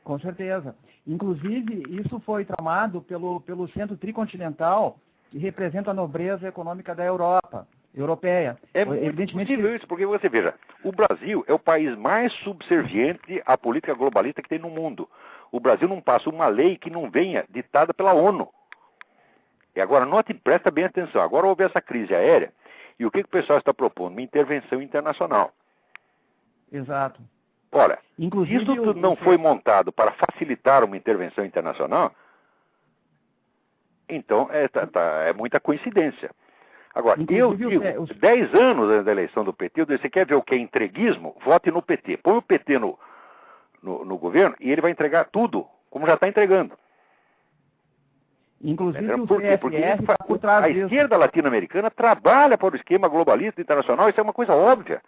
S4: Com certeza. Inclusive, isso foi tramado pelo Centro Tricontinental, que representa a nobreza econômica da europeia.
S2: É muito possível isso, porque você veja, o Brasil é o país mais subserviente à política globalista que tem no mundo. O Brasil não passa uma lei que não venha ditada pela ONU. E agora, presta bem atenção, agora houve essa crise aérea, e o que o pessoal está propondo? Uma intervenção internacional.
S4: Exato.
S2: Ora,
S4: inclusive,
S2: isso tudo não foi montado para facilitar uma intervenção internacional, então é muita coincidência. Agora, eu digo, 10 anos antes da eleição do PT, eu digo, você quer ver o que é entreguismo? Vote no PT. Põe o PT no governo e ele vai entregar tudo, como já está entregando.
S4: Inclusive o CFR está por trás
S2: disso. A esquerda latino-americana trabalha para o esquema globalista internacional, isso é uma coisa óbvia.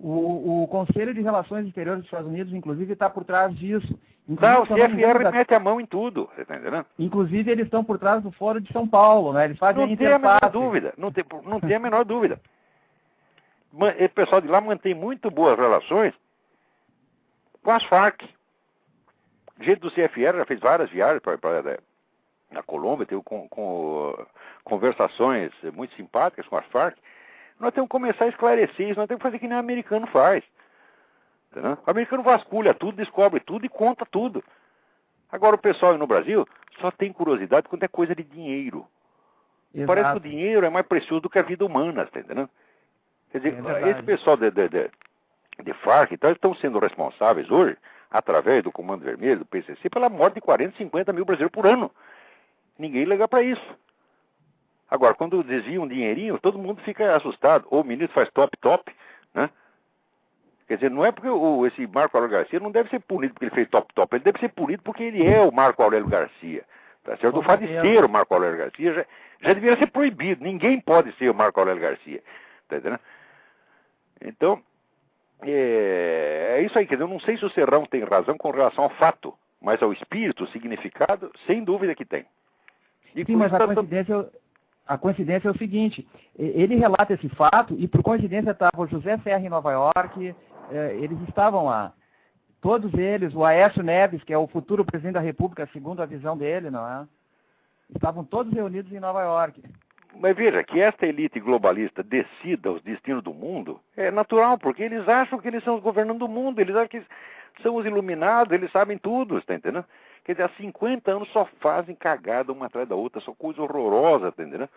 S4: O Conselho de Relações Exteriores dos Estados Unidos, inclusive, está por trás disso.
S2: Não, o CFR mete a mão em tudo, você está entendendo?
S4: Inclusive, eles estão por trás do Fórum de São Paulo, né? Eles fazem
S2: não tem a menor dúvida, não tem a menor dúvida. O pessoal de lá mantém muito boas relações com as Farc. Gente do CFR já fez várias viagens para a Colômbia, teve conversações muito simpáticas com as Farc. Nós temos que começar a esclarecer isso, nós temos que fazer que nem o americano faz. Entendeu? O americano vasculha tudo, descobre tudo e conta tudo. Agora o pessoal aí no Brasil só tem curiosidade quando é coisa de dinheiro. Exato. Parece que o dinheiro é mais precioso do que a vida humana, está entendendo? Quer dizer, esse pessoal de Farc então, estão sendo responsáveis hoje, através do Comando Vermelho, do PCC, pela morte de 40, 50 mil brasileiros por ano. Ninguém liga para isso. Agora, quando desvia um dinheirinho, todo mundo fica assustado. Ou o ministro faz top, né? Quer dizer, não é porque esse Marco Aurélio Garcia não deve ser punido porque ele fez top. Ele deve ser punido porque ele é o Marco Aurélio Garcia. Tá certo? O fato de ser o Marco Aurélio Garcia já deveria ser proibido. Ninguém pode ser o Marco Aurélio Garcia. Tá entendendo? Então, É isso aí, quer dizer, eu não sei se o Serrão tem razão com relação ao fato, mas ao espírito, o significado, sem dúvida que tem. E
S4: sim, mas a coincidência é o seguinte, ele relata esse fato e por coincidência estava o José Serra em Nova York, eles estavam lá. Todos eles, o Aécio Neves, que é o futuro presidente da República, segundo a visão dele, não é? Estavam todos reunidos em Nova York.
S2: Mas veja, que esta elite globalista decida os destinos do mundo é natural, porque eles acham que eles são os governantes do mundo, eles acham que são os iluminados, eles sabem tudo, está entendendo? Quer dizer, há 50 anos só fazem cagada uma atrás da outra, só coisa horrorosa, está entendendo?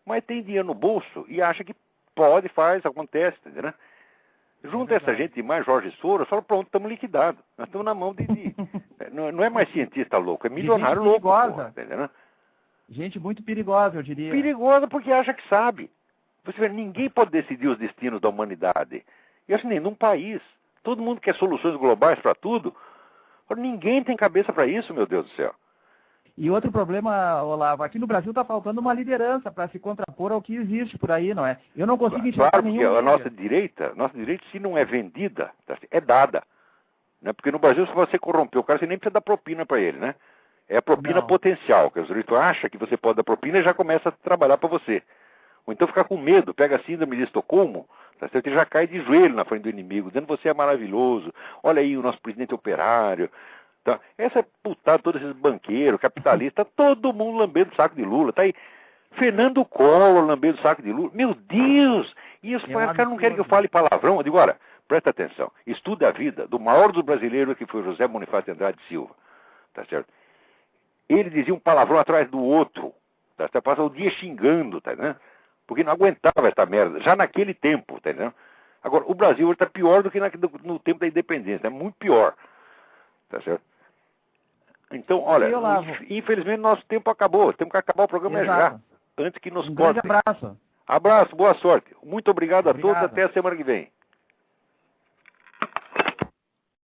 S2: Mas tem dinheiro no bolso e acha que pode, faz, acontece, está entendendo? Junta essa gente mais Jorge Soros, fala, pronto, estamos liquidados. Nós estamos na mão de não é mais cientista louco, é milionário louco. Porra, tá entendendo?
S4: Gente muito perigosa, eu diria.
S2: Perigosa porque acha que sabe. Você vê, ninguém pode decidir os destinos da humanidade. E assim, nem num país. Todo mundo quer soluções globais para tudo. Ninguém tem cabeça para isso, meu Deus do céu.
S4: E outro problema, Olavo, aqui no Brasil está faltando uma liderança para se contrapor ao que existe por aí, não é? Eu não consigo enxergar
S2: claro,
S4: nenhum.
S2: Porque a nossa direita, se não é vendida, é dada. Né? Porque no Brasil, se você corromper o cara, você nem precisa dar propina para ele, né? É a propina potencial, que o sujeito acha que você pode dar propina e já começa a trabalhar para você. Ou então ficar com medo, pega a síndrome de Estocolmo, tá certo? E já cai de joelho na frente do inimigo, dizendo que você é maravilhoso, olha aí o nosso presidente operário. Tá? Essa putada, todos esses banqueiros, capitalistas, todo mundo lambendo o saco de Lula. Tá aí Fernando Collor lambendo o saco de Lula. Meu Deus! E os caras não querem que eu fale palavrão. Eu digo, olha, presta atenção, estuda a vida do maior dos brasileiros, que foi José Bonifácio Andrade Silva. Tá certo? Ele dizia um palavrão atrás do outro. Tá certo? Passava o dia xingando, tá entendendo? Porque não aguentava essa merda, já naquele tempo, tá entendendo? Agora, o Brasil está pior do que no tempo da independência, é muito pior. Tá certo? Então, olha, infelizmente nosso tempo acabou. Temos que acabar o programa já, antes que nos cortem.
S4: Grande abraço.
S2: Abraço, boa sorte. Muito obrigado a todos, até a semana que vem.